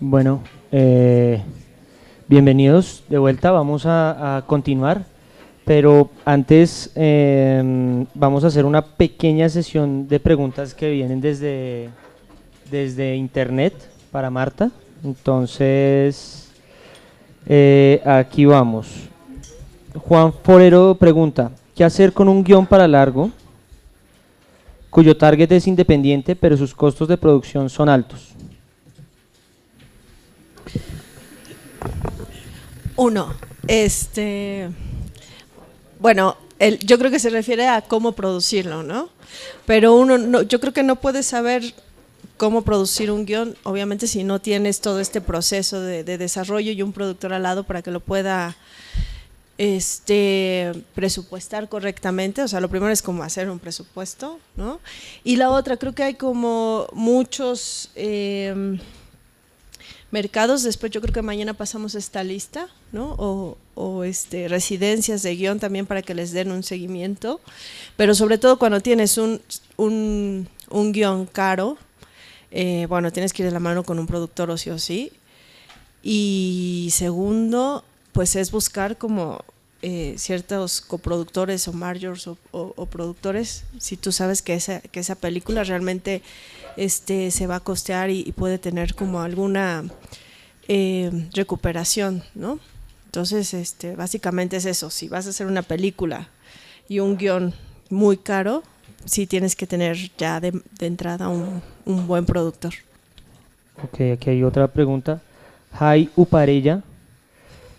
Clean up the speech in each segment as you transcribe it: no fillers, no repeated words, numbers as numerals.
Bueno, bienvenidos de vuelta, vamos a continuar, pero antes vamos a hacer una pequeña sesión de preguntas que vienen desde internet para Marta. Entonces, aquí vamos. Juan Forero pregunta, ¿qué hacer con un guión para largo cuyo target es independiente pero sus costos de producción son altos? Uno, bueno, yo creo que se refiere a cómo producirlo, ¿no? Pero yo creo que no puedes saber cómo producir un guión, obviamente, si no tienes todo este proceso de desarrollo y un productor al lado para que lo pueda presupuestar correctamente. O sea, lo primero es como hacer un presupuesto, ¿no? Y la otra, creo que hay como muchos mercados. Después yo creo que mañana pasamos esta lista, ¿no? O residencias de guión también para que les den un seguimiento, pero sobre todo cuando tienes un guión caro, bueno, tienes que ir de la mano con un productor o sí. Y segundo, pues es buscar como ciertos coproductores o managers o productores, si tú sabes que esa película realmente se va a costear y puede tener como alguna recuperación, ¿no? Entonces, básicamente es eso. Si vas a hacer una película y un guión muy caro, sí tienes que tener ya de entrada un buen productor. Ok, aquí hay otra pregunta. Jai Uparella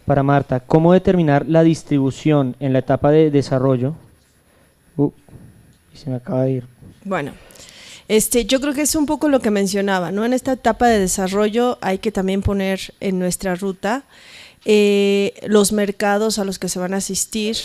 para Marta, ¿cómo determinar la distribución en la etapa de desarrollo? Y se me acaba de ir. Bueno, yo creo que es un poco lo que mencionaba, ¿no? En esta etapa de desarrollo hay que también poner en nuestra ruta los mercados a los que se van a asistir,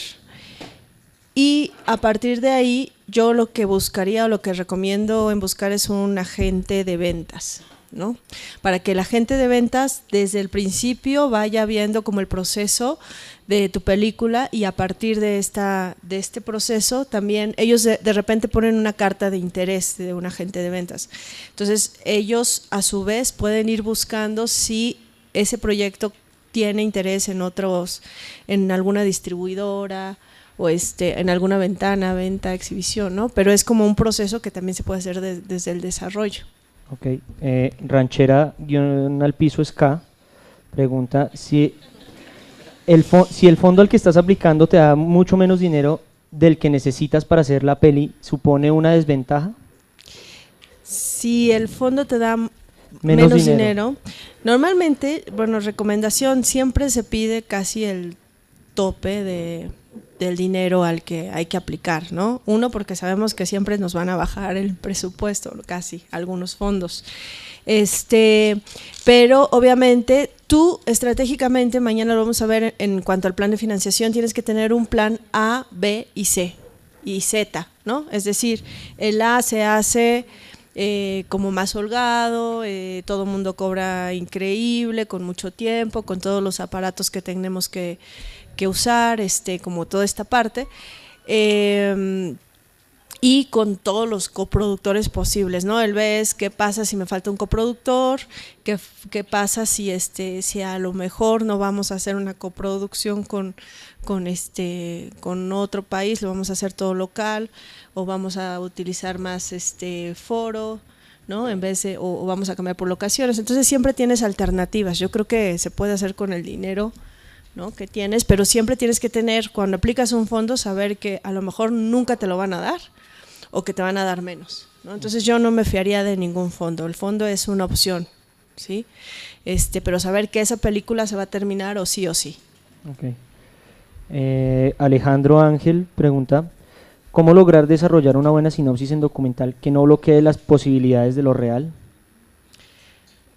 y a partir de ahí yo lo que buscaría o lo que recomiendo en buscar es un agente de ventas, ¿no? Para que el agente de ventas desde el principio vaya viendo como el proceso de tu película, y a partir de este proceso también ellos de repente ponen una carta de interés de un agente de ventas. Entonces ellos a su vez pueden ir buscando si ese proyecto tiene interés en alguna distribuidora o en alguna venta, exhibición, ¿no? Pero es como un proceso que también se puede hacer desde el desarrollo. Ok, Ranchera al piso SK pregunta si el fondo al que estás aplicando te da mucho menos dinero del que necesitas para hacer la peli, ¿supone una desventaja? Si el fondo te da Menos dinero, normalmente, bueno, recomendación, siempre se pide casi el tope del dinero al que hay que aplicar, ¿no? Uno, porque sabemos que siempre nos van a bajar el presupuesto, casi, algunos fondos. Pero obviamente tú estratégicamente, mañana lo vamos a ver en cuanto al plan de financiación, tienes que tener un plan A, B y C y Z, ¿no? Es decir, el A se hace como más holgado, todo el mundo cobra increíble, con mucho tiempo, con todos los aparatos que tenemos que usar, como toda esta parte, y con todos los coproductores posibles, ¿no? El B es qué pasa si me falta un coproductor, qué pasa si si a lo mejor no vamos a hacer una coproducción con otro país, lo vamos a hacer todo local, o vamos a utilizar más foro, ¿no? En vez de, o vamos a cambiar por locaciones. Entonces siempre tienes alternativas. Yo creo que se puede hacer con el dinero, ¿no?, que tienes, pero siempre tienes que tener, cuando aplicas un fondo, saber que a lo mejor nunca te lo van a dar o que te van a dar menos, ¿no? Entonces yo no me fiaría de ningún fondo. El fondo es una opción, ¿sí? Pero saber que esa película se va a terminar o sí. Okay. Alejandro Ángel pregunta, ¿cómo lograr desarrollar una buena sinopsis en documental que no bloquee las posibilidades de lo real?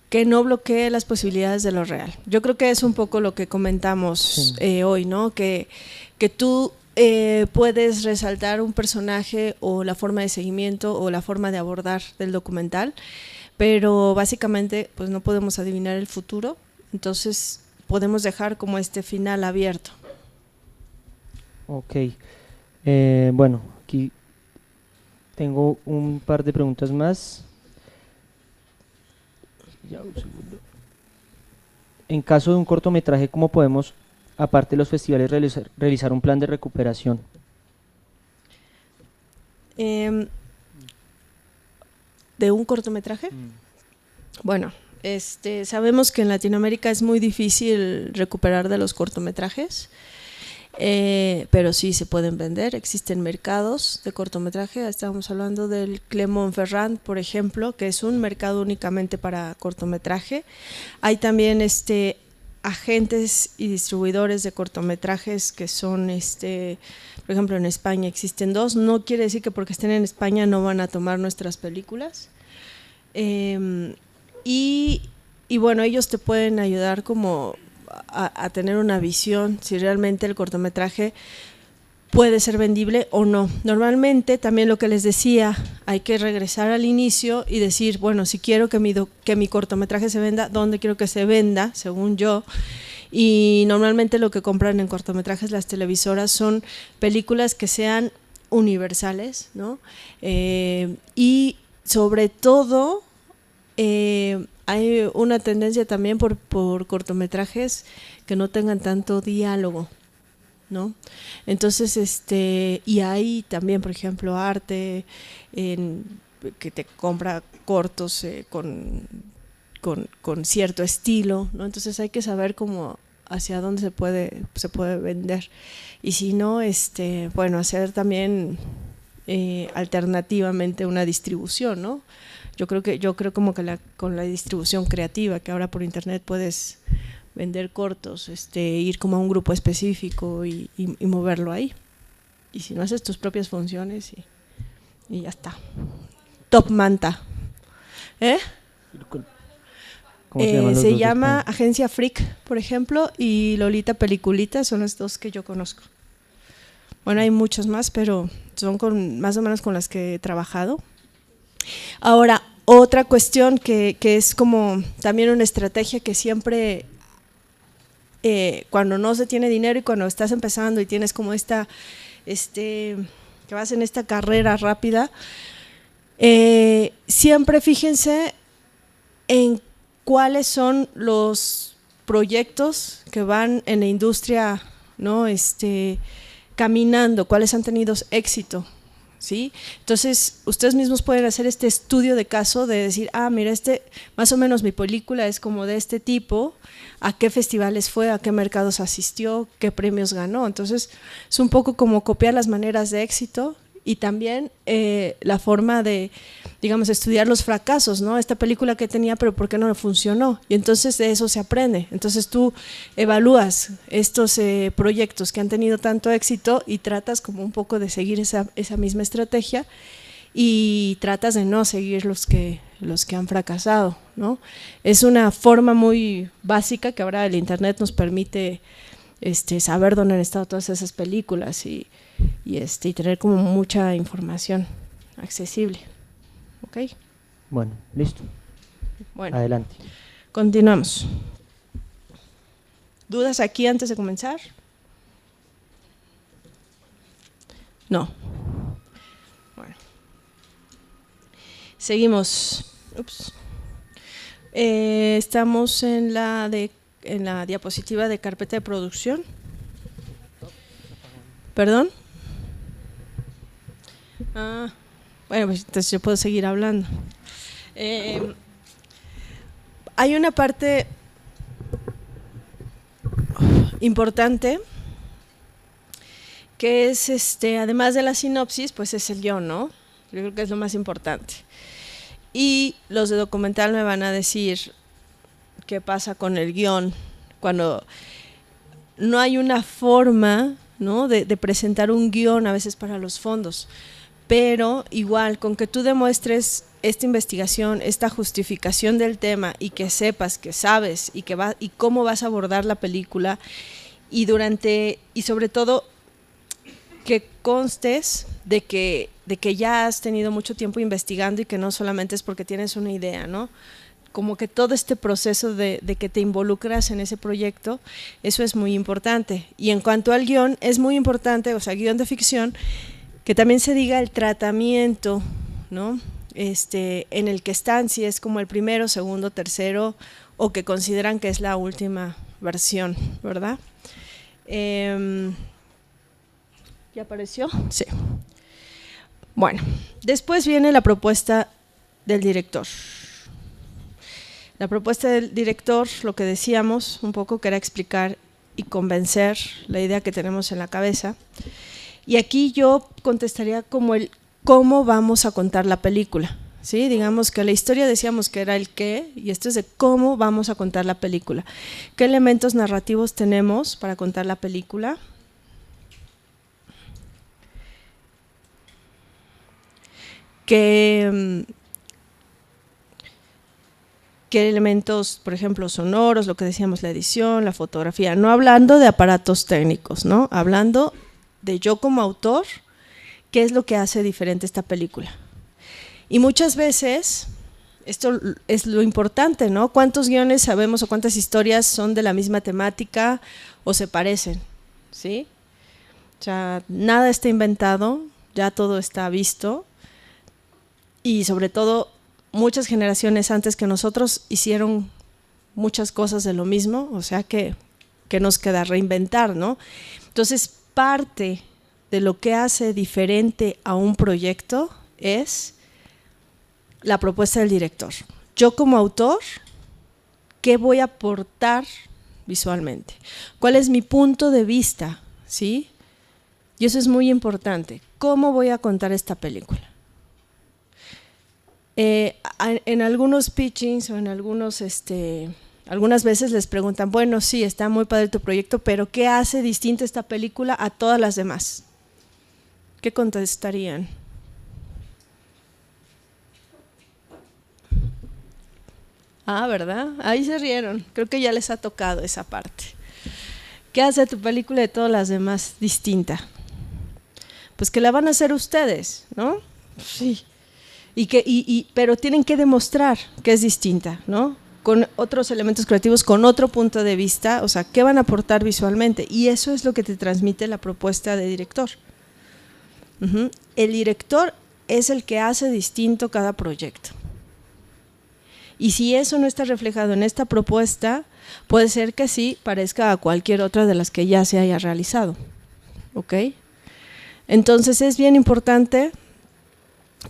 Que no bloquee las posibilidades de lo real. Yo creo que es un poco lo que comentamos hoy, ¿no? Que tú puedes resaltar un personaje o la forma de seguimiento o la forma de abordar del documental, pero básicamente pues no podemos adivinar el futuro, entonces podemos dejar como este final abierto. Ok, bueno, aquí tengo un par de preguntas más. Ya, un segundo. en caso de un cortometraje, ¿cómo podemos, aparte de los festivales, realizar un plan de recuperación? ¿De un cortometraje? Bueno, sabemos que en Latinoamérica es muy difícil recuperar de los cortometrajes, pero sí se pueden vender, existen mercados de cortometraje. Estábamos hablando del Clermont-Ferrand, por ejemplo, que es un mercado únicamente para cortometraje. Hay también agentes y distribuidores de cortometrajes que son, por ejemplo, en España existen 2, no quiere decir que porque estén en España no van a tomar nuestras películas. Y bueno, ellos te pueden ayudar como a tener una visión si realmente el cortometraje puede ser vendible o no. Normalmente, también lo que les decía, hay que regresar al inicio y decir, bueno, si quiero que mi cortometraje se venda, ¿dónde quiero que se venda? Según yo. Y normalmente lo que compran en cortometrajes las televisoras son películas que sean universales, ¿no? Y sobre todo hay una tendencia también por cortometrajes que no tengan tanto diálogo, ¿no? Entonces, y hay también, por ejemplo, arte que te compra cortos con cierto estilo, ¿no? Entonces hay que saber cómo hacia dónde se puede vender. Y si no, bueno, hacer también alternativamente una distribución, ¿no? Yo creo como que con la distribución creativa, que ahora por internet puedes vender cortos, ir como a un grupo específico y moverlo ahí. Y si no, haces tus propias funciones y ya está. Top Manta. ¿Cómo se llaman los se dos llama españoles? Agencia Freak, por ejemplo, y Lolita Peliculita, son las 2 que yo conozco. Bueno, hay muchos más, pero son más o menos con las que he trabajado. Ahora, otra cuestión que es como también una estrategia que siempre, cuando no se tiene dinero y cuando estás empezando y tienes como que vas en esta carrera rápida, siempre fíjense en cuáles son los proyectos que van en la industria, ¿no? Caminando, cuáles han tenido éxito, ¿sí? Entonces, ustedes mismos pueden hacer este estudio de caso de decir, mira, más o menos mi película es como de este tipo, a qué festivales fue, a qué mercados asistió, qué premios ganó. Entonces, es un poco como copiar las maneras de éxito y también la forma de, digamos, estudiar los fracasos, ¿no? Esta película que tenía, pero ¿por qué no funcionó? Y entonces de eso se aprende. Entonces tú evalúas estos proyectos que han tenido tanto éxito y tratas como un poco de seguir esa misma estrategia y tratas de no seguir los que han fracasado, ¿no? Es una forma muy básica que ahora el internet nos permite saber dónde han estado todas esas películas y tener como mucha información accesible. ¿Ok? Bueno, listo. Bueno, Adelante. continuamos. ¿Dudas aquí antes de comenzar? No. Bueno. Seguimos. Ups. Estamos en la diapositiva de carpeta de producción. ¿Perdón? Bueno, pues entonces yo puedo seguir hablando. Hay una parte importante que es, además de la sinopsis, pues es el guión, ¿no? Yo creo que es lo más importante. Y los de documental me van a decir qué pasa con el guión cuando no hay una forma, ¿no?, de presentar un guión a veces para los fondos, pero igual con que tú demuestres esta investigación, esta justificación del tema y que sepas, que sabes y cómo vas a abordar la película y sobre todo que constes de que ya has tenido mucho tiempo investigando y que no solamente es porque tienes una idea, ¿no? Como que todo este proceso de que te involucras en ese proyecto, eso es muy importante. Y en cuanto al guión, es muy importante, o sea, guión de ficción, que también se diga el tratamiento, ¿no?, en el que están, si es como el primero, segundo, tercero o que consideran que es la última versión, ¿verdad? ¿Ya apareció? Sí. Bueno, después viene la propuesta del director. La propuesta del director, lo que decíamos un poco, que era explicar y convencer la idea que tenemos en la cabeza. Y aquí yo contestaría como el cómo vamos a contar la película. ¿Sí? Digamos que la historia decíamos que era el qué, y esto es de cómo vamos a contar la película. ¿Qué elementos narrativos tenemos para contar la película? ¿Qué elementos, por ejemplo, sonoros, lo que decíamos, la edición, la fotografía? No hablando de aparatos técnicos, ¿no? Hablando de yo como autor, ¿qué es lo que hace diferente esta película? Y muchas veces, esto es lo importante, ¿no? ¿Cuántos guiones sabemos o cuántas historias son de la misma temática o se parecen? ¿Sí? O sea, nada está inventado, ya todo está visto, y sobre todo muchas generaciones antes que nosotros hicieron muchas cosas de lo mismo, o sea que nos queda reinventar, ¿no? Entonces, parte de lo que hace diferente a un proyecto es la propuesta del director. Yo como autor, ¿qué voy a aportar visualmente? ¿Cuál es mi punto de vista? ¿Sí? Y eso es muy importante. ¿Cómo voy a contar esta película? En algunos pitchings o en algunas veces les preguntan, bueno, sí, está muy padre tu proyecto, pero ¿qué hace distinta esta película a todas las demás? ¿Qué contestarían? Ah, ¿verdad? Ahí se rieron. Creo que ya les ha tocado esa parte. ¿Qué hace tu película de todas las demás distinta? Pues que la van a hacer ustedes, ¿no? Sí. Pero tienen que demostrar que es distinta, ¿no? Con otros elementos creativos, con otro punto de vista, o sea, ¿qué van a aportar visualmente? Y eso es lo que te transmite la propuesta de director. El director es el que hace distinto cada proyecto. Y si eso no está reflejado en esta propuesta, puede ser que sí parezca a cualquier otra de las que ya se haya realizado. ¿Ok? Entonces es bien importante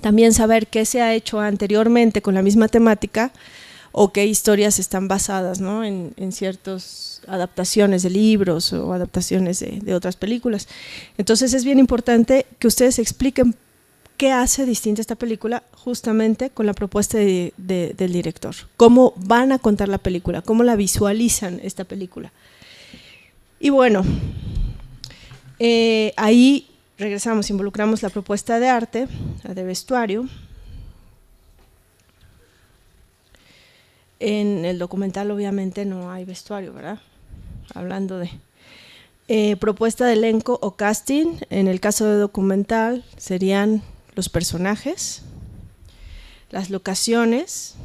también saber qué se ha hecho anteriormente con la misma temática o qué historias están basadas, ¿no? en ciertas adaptaciones de libros o adaptaciones de otras películas. Entonces es bien importante que ustedes expliquen qué hace distinta esta película justamente con la propuesta del director. Cómo van a contar la película, cómo la visualizan esta película. Y bueno, ahí regresamos, involucramos la propuesta de arte, la de vestuario. En el documental obviamente no hay vestuario, ¿verdad? Hablando de propuesta de elenco o casting, en el caso de documental serían los personajes, las locaciones.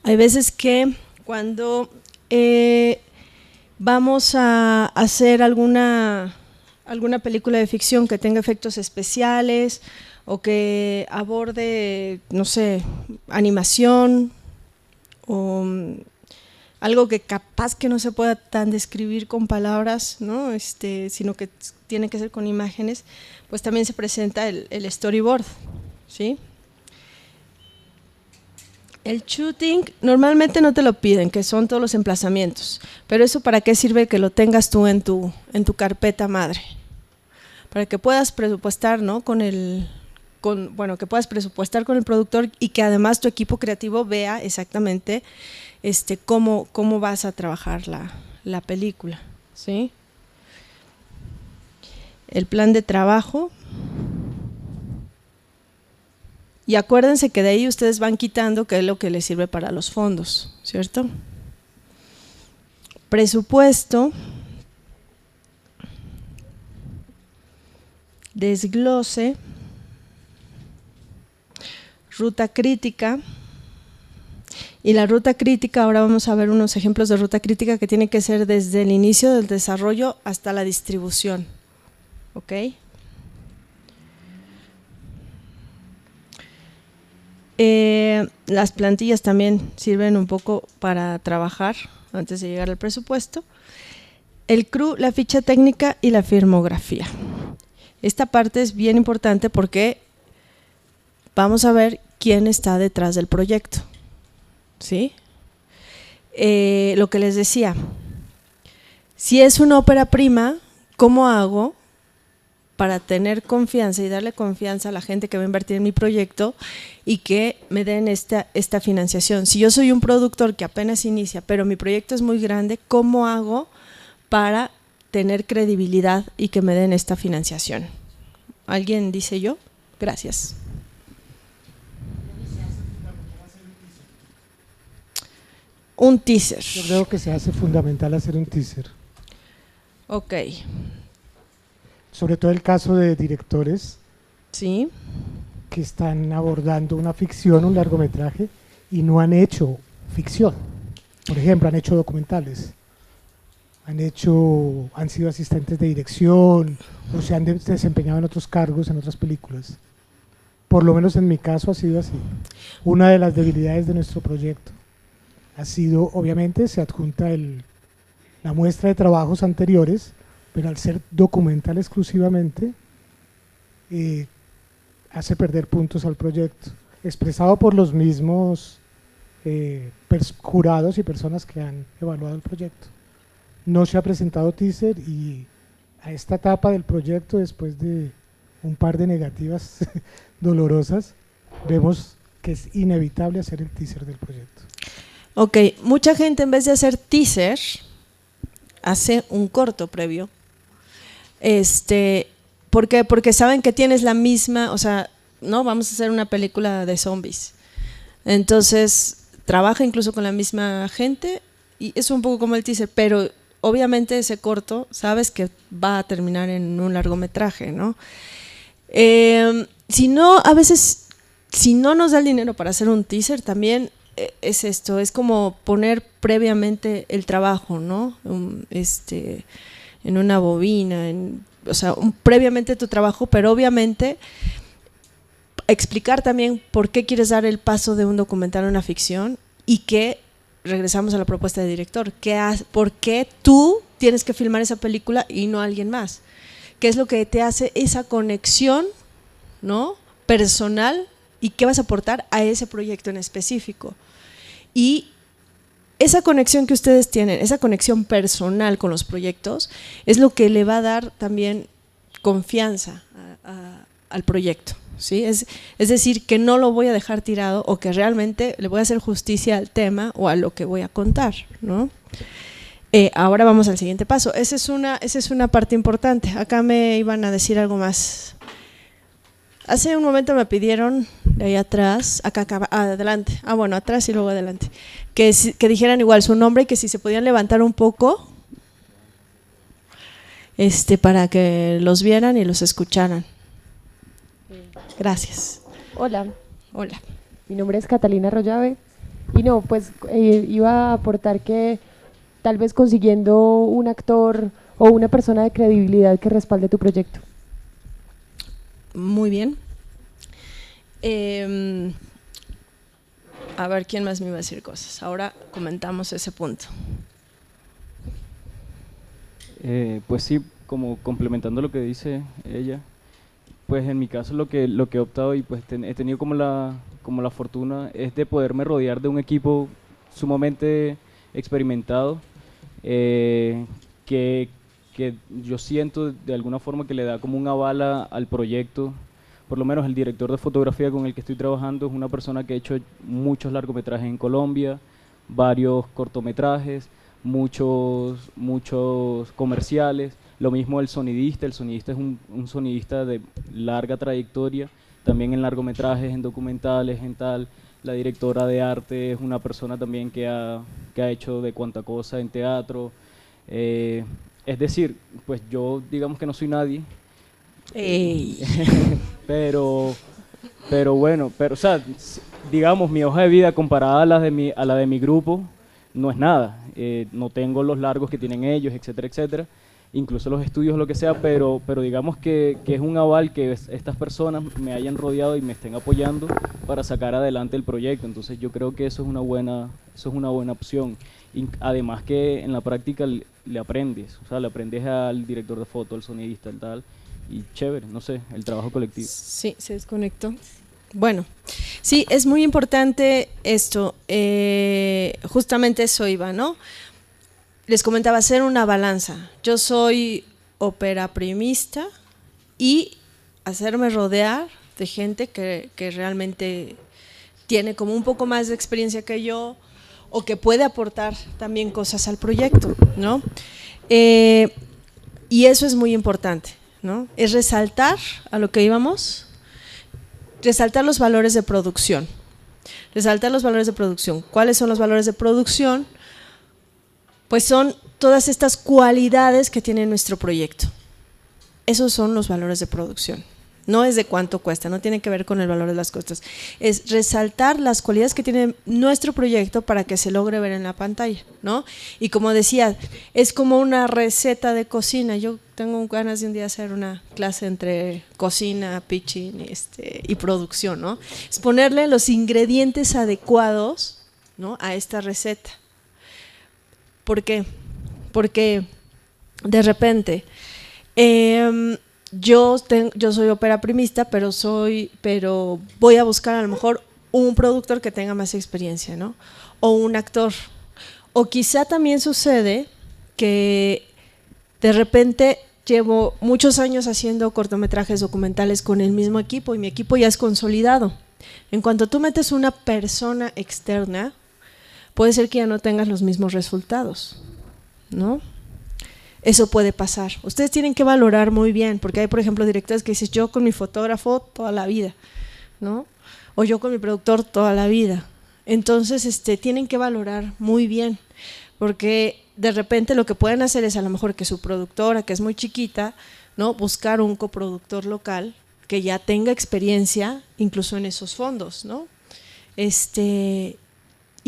Hay veces que cuando vamos a hacer alguna película de ficción que tenga efectos especiales o que aborde, no sé, animación o algo que capaz que no se pueda tan describir con palabras, ¿no? Sino que tiene que ser con imágenes, pues también se presenta el storyboard, ¿sí? El shooting normalmente no te lo piden, que son todos los emplazamientos, pero eso ¿para qué sirve que lo tengas tú en tu carpeta madre? Para que puedas presupuestar, ¿no? Que puedas presupuestar con el productor y que además tu equipo creativo vea exactamente cómo vas a trabajar la película, ¿sí? El plan de trabajo. Y acuérdense que de ahí ustedes van quitando qué es lo que les sirve para los fondos, ¿cierto? Presupuesto, desglose, ruta crítica. Y la ruta crítica, ahora vamos a ver unos ejemplos de ruta crítica que tiene que ser desde el inicio del desarrollo hasta la distribución, ¿ok? Las plantillas también sirven un poco para trabajar antes de llegar al presupuesto. El CRU, la ficha técnica y la firmografía. Esta parte es bien importante porque vamos a ver quién está detrás del proyecto, ¿sí? Lo que les decía, si es una ópera prima, ¿cómo hago para tener confianza y darle confianza a la gente que va a invertir en mi proyecto y que me den esta financiación? Si yo soy un productor que apenas inicia, pero mi proyecto es muy grande, ¿cómo hago para tener credibilidad y que me den esta financiación? ¿Alguien dice yo? Gracias. Un teaser. Yo creo que se hace fundamental hacer un teaser. Ok. Sobre todo el caso de directores Sí. que están abordando una ficción, un largometraje, y no han hecho ficción. Por ejemplo, han hecho documentales, han sido asistentes de dirección o se han desempeñado en otros cargos en otras películas. Por lo menos en mi caso ha sido así. Una de las debilidades de nuestro proyecto ha sido, obviamente, se adjunta la muestra de trabajos anteriores, pero al ser documental exclusivamente, hace perder puntos al proyecto, expresado por los mismos jurados y personas que han evaluado el proyecto. No se ha presentado teaser y a esta etapa del proyecto, después de un par de negativas dolorosas, vemos que es inevitable hacer el teaser del proyecto. Ok, mucha gente en vez de hacer teaser, hace un corto previo. ¿Por qué? Porque saben que tienes la misma, o sea, no, vamos a hacer una película de zombies. Entonces, trabaja incluso con la misma gente y es un poco como el teaser, pero obviamente ese corto sabes que va a terminar en un largometraje, ¿no? Si no, a veces, si no nos da el dinero para hacer un teaser, también es esto, es como poner previamente el trabajo, ¿no? En una bobina, o sea, previamente tu trabajo, pero obviamente explicar también por qué quieres dar el paso de un documental a una ficción y que regresamos a la propuesta de director, por qué tú tienes que filmar esa película y no alguien más, qué es lo que te hace esa conexión, ¿no?, personal y qué vas a aportar a ese proyecto en específico. Y esa conexión que ustedes tienen, esa conexión personal con los proyectos, es lo que le va a dar también confianza al proyecto, ¿sí? Es decir, que no lo voy a dejar tirado o que realmente le voy a hacer justicia al tema o a lo que voy a contar, ¿no? Ahora vamos al siguiente paso. Esa es una parte importante. Acá me iban a decir algo más. Hace un momento me pidieron de ahí atrás, acá, adelante, bueno, atrás y luego adelante, que dijeran igual su nombre y que si se podían levantar un poco para que los vieran y los escucharan. Gracias. Hola. Hola. Mi nombre es Catalina Rollave y no, pues iba a aportar que tal vez consiguiendo un actor o una persona de credibilidad que respalde tu proyecto. Muy bien. A ver, ¿quién más me iba a decir cosas? Ahora comentamos ese punto. Pues sí, como complementando lo que dice ella, pues en mi caso lo que he optado y pues he tenido como la fortuna es de poderme rodear de un equipo sumamente experimentado, que yo siento de alguna forma que le da como una bala al proyecto. Por lo menos el director de fotografía con el que estoy trabajando es una persona que ha hecho muchos largometrajes en Colombia, varios cortometrajes, muchos comerciales. Lo mismo el sonidista es un sonidista de larga trayectoria, también en largometrajes, en documentales, en tal. La directora de arte es una persona también que ha hecho de cuanta cosa en teatro. Es decir, pues yo digamos que no soy nadie, pero bueno, o sea, digamos mi hoja de vida comparada a la de mi grupo no es nada. No tengo los largos que tienen ellos, etcétera, etcétera. incluso los estudios, lo que sea, pero digamos que es un aval que estas personas me hayan rodeado y me estén apoyando para sacar adelante el proyecto. Entonces yo creo que eso es una buena opción. Además que en la práctica le aprendes, o sea, le aprendes al director de foto, al sonidista, al tal, y chévere, no sé, el trabajo colectivo. Sí, se desconectó. Bueno, sí, es muy importante esto, justamente eso iba, ¿no? Les comentaba, hacer una balanza. Yo soy ópera primista y hacerme rodear de gente que realmente tiene como un poco más de experiencia que yo o que puede aportar también cosas al proyecto, ¿no? Y eso es muy importante, ¿no? Es resaltar a lo que íbamos, resaltar los valores de producción. Resaltar los valores de producción. ¿Cuáles son los valores de producción? Pues son todas estas cualidades que tiene nuestro proyecto. Esos son los valores de producción. No es de cuánto cuesta, no tiene que ver con el valor de las costas. Es resaltar las cualidades que tiene nuestro proyecto para que se logre ver en la pantalla, ¿no? Y como decía, es como una receta de cocina. Yo tengo ganas de un día hacer una clase entre cocina, pitching y producción, ¿no? Es ponerle los ingredientes adecuados, ¿no?, a esta receta. ¿Por qué? Porque de repente yo soy ópera primista, pero voy a buscar a lo mejor un productor que tenga más experiencia, ¿no? O un actor. O quizá también sucede que de repente llevo muchos años haciendo cortometrajes documentales con el mismo equipo y mi equipo ya es consolidado. En cuanto tú metes una persona externa, puede ser que ya no tengas los mismos resultados, ¿no? Eso puede pasar. Ustedes tienen que valorar muy bien, porque hay, por ejemplo, directores que dicen, yo con mi fotógrafo toda la vida, ¿no? O yo con mi productor toda la vida. Entonces, tienen que valorar muy bien, porque de repente lo que pueden hacer es a lo mejor que su productora, que es muy chiquita, ¿no?, buscar un coproductor local que ya tenga experiencia incluso en esos fondos, ¿no?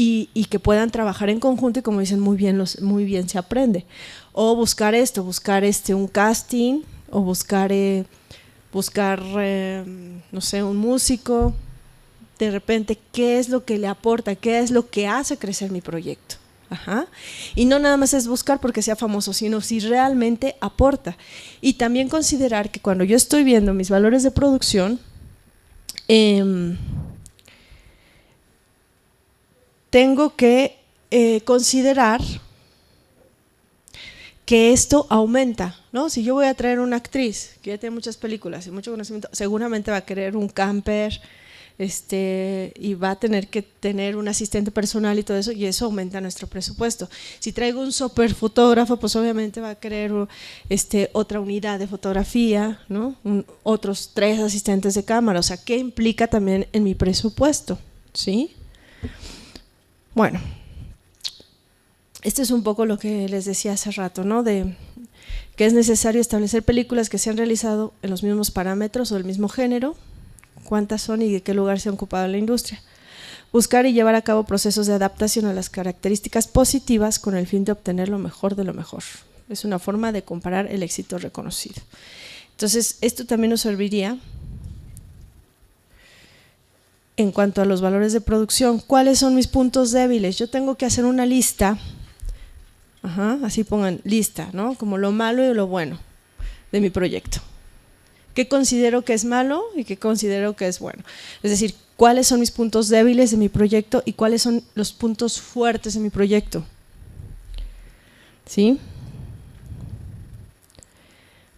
Y que puedan trabajar en conjunto y, como dicen, muy bien se aprende. O buscar un casting, o buscar no sé, un músico. De repente, ¿qué es lo que le aporta? ¿Qué es lo que hace crecer mi proyecto? Ajá. Y no nada más es buscar porque sea famoso, sino si realmente aporta. Y también considerar que cuando yo estoy viendo mis valores de producción, tengo que considerar que esto aumenta, ¿no? Si yo voy a traer una actriz que ya tiene muchas películas y mucho conocimiento, seguramente va a querer un camper, y va a tener que tener un asistente personal y todo eso, y eso aumenta nuestro presupuesto. Si traigo un super fotógrafo, pues obviamente va a querer otra unidad de fotografía, ¿no? Otros 3 asistentes de cámara, o sea, ¿qué implica también en mi presupuesto? ¿Sí? Bueno, esto es un poco lo que les decía hace rato, ¿no? De que es necesario establecer películas que se han realizado en los mismos parámetros o del mismo género, cuántas son y de qué lugar se han ocupado en la industria. Buscar y llevar a cabo procesos de adaptación a las características positivas con el fin de obtener lo mejor de lo mejor. Es una forma de comparar el éxito reconocido. Entonces, esto también nos serviría en cuanto a los valores de producción. ¿Cuáles son mis puntos débiles? Yo tengo que hacer una lista, así pongan lista, ¿no? Como lo malo y lo bueno de mi proyecto. ¿Qué considero que es malo y qué considero que es bueno? Es decir, ¿cuáles son mis puntos débiles de mi proyecto y cuáles son los puntos fuertes de mi proyecto? ¿Sí?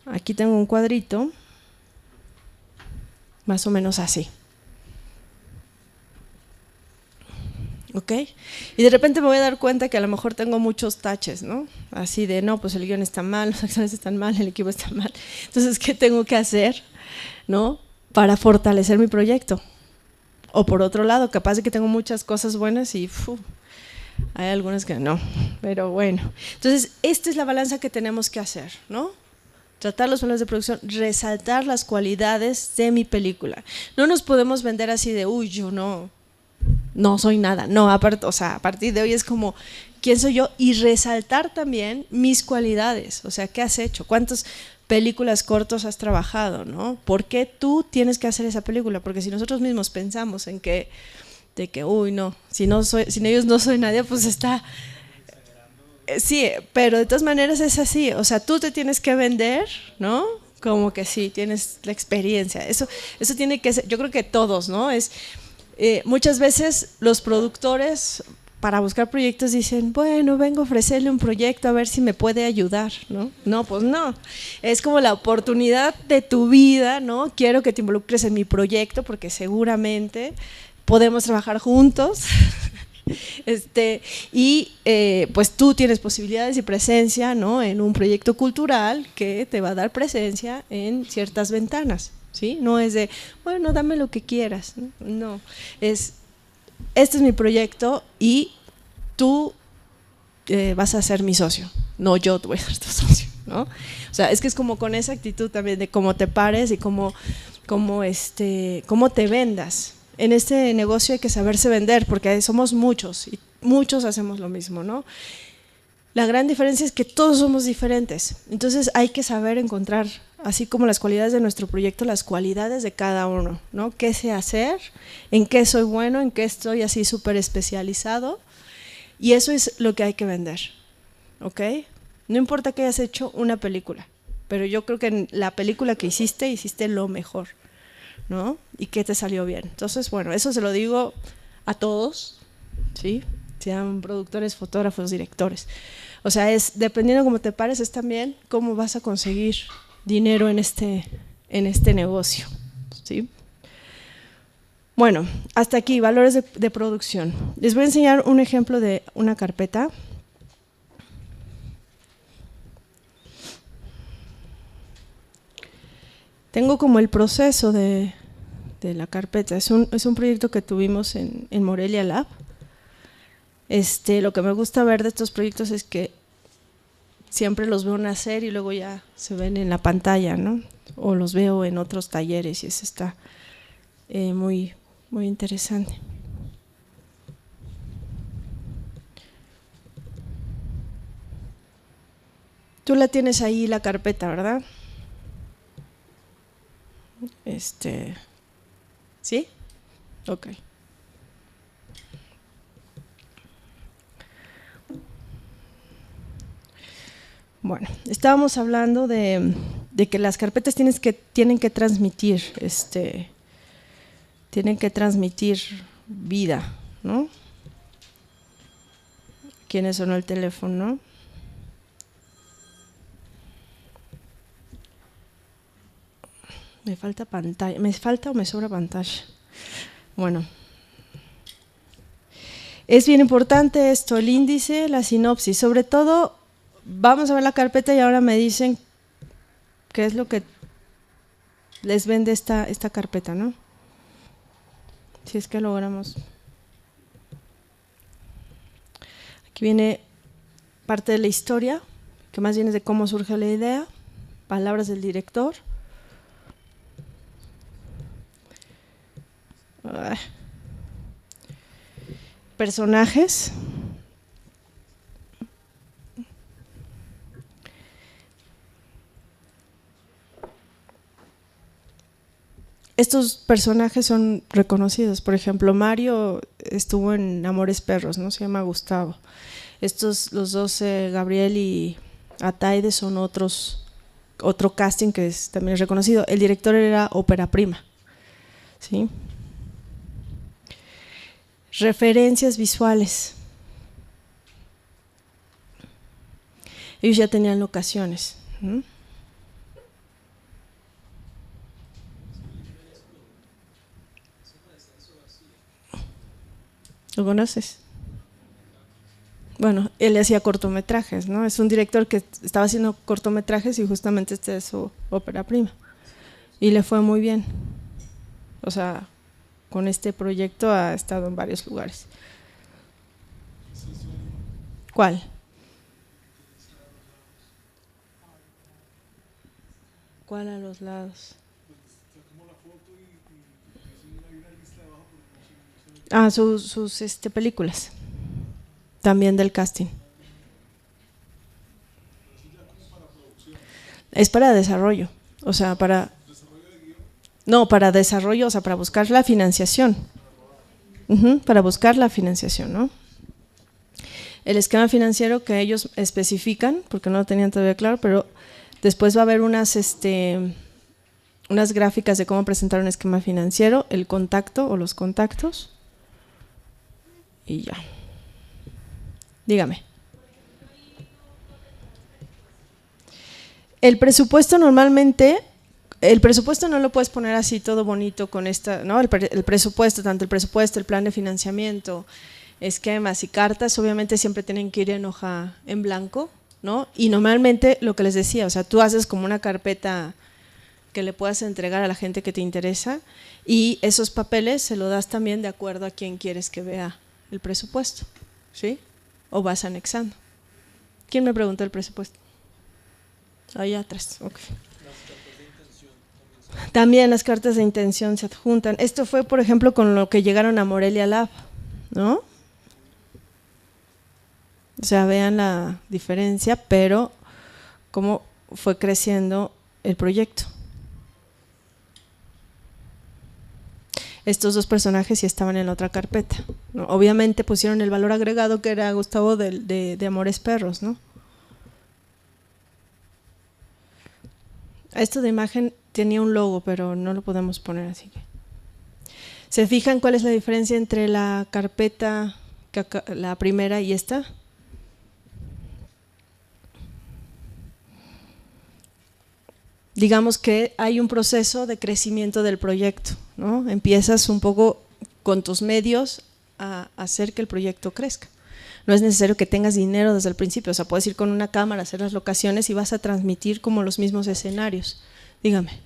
Aquí tengo un cuadrito, más o menos así. ¿Ok? Y de repente me voy a dar cuenta que a lo mejor tengo muchos taches, ¿no? Así de, no, pues el guión está mal, los actores están mal, el equipo está mal. Entonces, ¿qué tengo que hacer, ¿no?, para fortalecer mi proyecto? O por otro lado, capaz de que tengo muchas cosas buenas y hay algunas que no, pero bueno. Entonces, esta es la balanza que tenemos que hacer, ¿no? Tratar los valores de producción, resaltar las cualidades de mi película. No nos podemos vender así de, uy, yo no soy nada. No, aparte, o sea, a partir de hoy es como, quién soy yo y resaltar también mis cualidades, o sea, qué has hecho, cuántas películas cortos has trabajado, ¿no? ¿Por qué tú tienes que hacer esa película? Porque si nosotros mismos pensamos en que, de que, uy, no, sin ellos no soy nadie, pues está… Sí, pero de todas maneras es así, o sea, tú te tienes que vender, ¿no? Como que sí, tienes la experiencia, eso tiene que ser, yo creo que todos, ¿no? Muchas veces los productores para buscar proyectos dicen, bueno, vengo a ofrecerle un proyecto a ver si me puede ayudar, ¿no? No, pues no, es como la oportunidad de tu vida, ¿no? Quiero que te involucres en mi proyecto porque seguramente podemos trabajar juntos. Pues tú tienes posibilidades y presencia, ¿no? En un proyecto cultural que te va a dar presencia en ciertas ventanas, ¿sí? No es de, bueno, dame lo que quieras, no, este es mi proyecto y tú vas a ser mi socio, no yo te voy a ser tu socio, ¿no? O sea, es que es como con esa actitud también de cómo te pares y cómo te vendas. En este negocio hay que saberse vender porque somos muchos y muchos hacemos lo mismo, ¿no? La gran diferencia es que todos somos diferentes, entonces hay que saber encontrar, así como las cualidades de nuestro proyecto, las cualidades de cada uno, ¿no? ¿Qué sé hacer? ¿En qué soy bueno? ¿En qué estoy así súper especializado? Y eso es lo que hay que vender, ¿ok? No importa que hayas hecho una película, pero yo creo que en la película que hiciste lo mejor, ¿no? Y que te salió bien. Entonces, bueno, eso se lo digo a todos, ¿sí? Sean productores, fotógrafos, directores. O sea, dependiendo de cómo te pares, es también cómo vas a conseguir dinero en este negocio, ¿sí? Bueno, hasta aquí, valores de producción. Les voy a enseñar un ejemplo de una carpeta. Tengo como el proceso de la carpeta. Es un proyecto que tuvimos en Morelia Lab. Lo que me gusta ver de estos proyectos es que siempre los veo nacer y luego ya se ven en la pantalla, ¿no? O los veo en otros talleres y eso está muy, muy interesante. Tú la tienes ahí, la carpeta, ¿verdad? ¿Sí? Ok. Bueno, estábamos hablando de que las carpetas tienen que transmitir, tienen que transmitir vida, ¿no? ¿Quiénes sonó el teléfono? Me falta pantalla, ¿me falta o me sobra pantalla? Bueno, es bien importante esto, el índice, la sinopsis, sobre todo vamos a ver la carpeta y ahora me dicen qué es lo que les vende esta carpeta, ¿no? Si es que logramos. Aquí viene parte de la historia, que más bien es de cómo surge la idea, palabras del director. Personajes. Estos personajes son reconocidos, por ejemplo, Mario estuvo en Amores Perros, ¿no? Se llama Gustavo. Los dos, Gabriel y Ataide, son otro casting que también es reconocido. El director era Ópera Prima, ¿sí? Referencias visuales. Ellos ya tenían locaciones. ¿Lo conoces? Bueno, él hacía cortometrajes, ¿no? Es un director que estaba haciendo cortometrajes y justamente este es su ópera prima. Y le fue muy bien. O sea, con este proyecto ha estado en varios lugares. ¿Cuál? ¿Cuál a los lados? Ah, sus películas. también del casting. Es para desarrollo, o sea, para desarrollo, o sea, para buscar la financiación. Para buscar la financiación, ¿no? El esquema financiero que ellos especifican, porque no lo tenían todavía claro, pero después va a haber unas gráficas de cómo presentar un esquema financiero, el contacto o los contactos, y ya. Dígame. El presupuesto normalmente, el presupuesto no lo puedes poner así todo bonito con esta, ¿no? El presupuesto, tanto el presupuesto, el plan de financiamiento, esquemas y cartas, obviamente siempre tienen que ir en hoja en blanco, ¿no? Y normalmente lo que les decía, o sea, tú haces como una carpeta que le puedas entregar a la gente que te interesa y esos papeles se lo das también de acuerdo a quien quieres que vea el presupuesto, ¿sí? O vas anexando. ¿Quién me preguntó el presupuesto? Allá atrás, ok. También las cartas de intención se adjuntan. Esto fue, por ejemplo, con lo que llegaron a Morelia Lab, ¿no? O sea, vean la diferencia, pero cómo fue creciendo el proyecto. Estos dos personajes sí estaban en la otra carpeta, ¿no? Obviamente pusieron el valor agregado que era Gustavo de Amores Perros, ¿no? Esto de imagen tenía un logo, pero no lo podemos poner así. ¿Se fijan cuál es la diferencia entre la carpeta, la primera y esta? Digamos que hay un proceso de crecimiento del proyecto, ¿no? Empiezas un poco con tus medios a hacer que el proyecto crezca. No es necesario que tengas dinero desde el principio, o sea, puedes ir con una cámara a hacer las locaciones y vas a transmitir como los mismos escenarios. Dígame.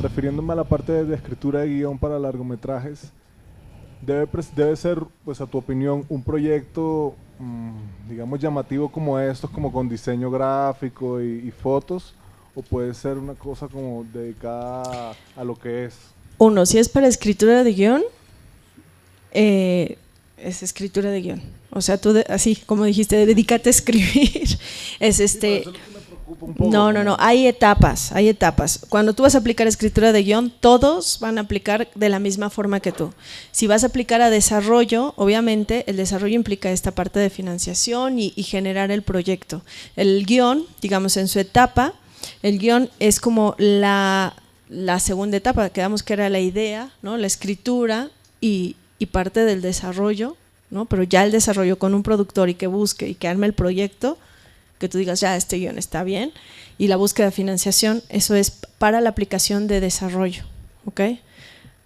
Refiriéndome a la parte de escritura de guión para largometrajes, debe ser, pues a tu opinión, un proyecto, digamos, llamativo como estos, como con diseño gráfico y fotos, o puede ser una cosa como dedicada a lo que es. Uno, si es para escritura de guión, es escritura de guión. O sea, tú, así como dijiste, dedícate a escribir. No, hay etapas. Cuando tú vas a aplicar escritura de guión, todos van a aplicar de la misma forma que tú. Si vas a aplicar a desarrollo, obviamente el desarrollo implica esta parte de financiación y generar el proyecto. El guión, digamos, en su etapa, el guión es como la segunda etapa, quedamos que era la idea, ¿no? La escritura y parte del desarrollo, ¿no? Pero ya el desarrollo con un productor y que busque y que arme el proyecto, que tú digas, ya, este guión está bien, y la búsqueda de financiación, eso es para la aplicación de desarrollo, ¿ok?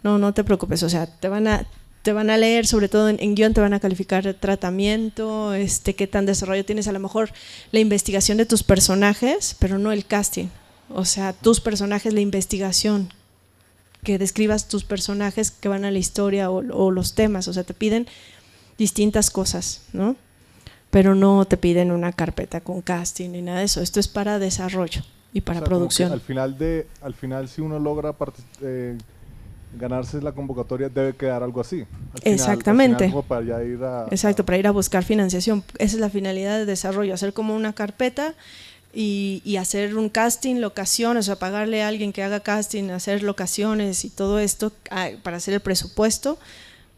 No te preocupes, o sea, te van a leer, sobre todo en guión, te van a calificar tratamiento, qué tan desarrollo tienes, a lo mejor la investigación de tus personajes, pero no el casting, o sea, tus personajes, la investigación, que describas tus personajes que van a la historia o los temas, o sea, te piden distintas cosas, ¿no? Pero no te piden una carpeta con casting ni nada de eso. Esto es para desarrollo y para producción. Al final, si uno logra ganarse la convocatoria, debe quedar algo así. Exactamente. Al final, como para ya ir exacto, para ir a buscar financiación. Esa es la finalidad de desarrollo, hacer como una carpeta y hacer un casting, locaciones, o sea, pagarle a alguien que haga casting, hacer locaciones y todo esto para hacer el presupuesto,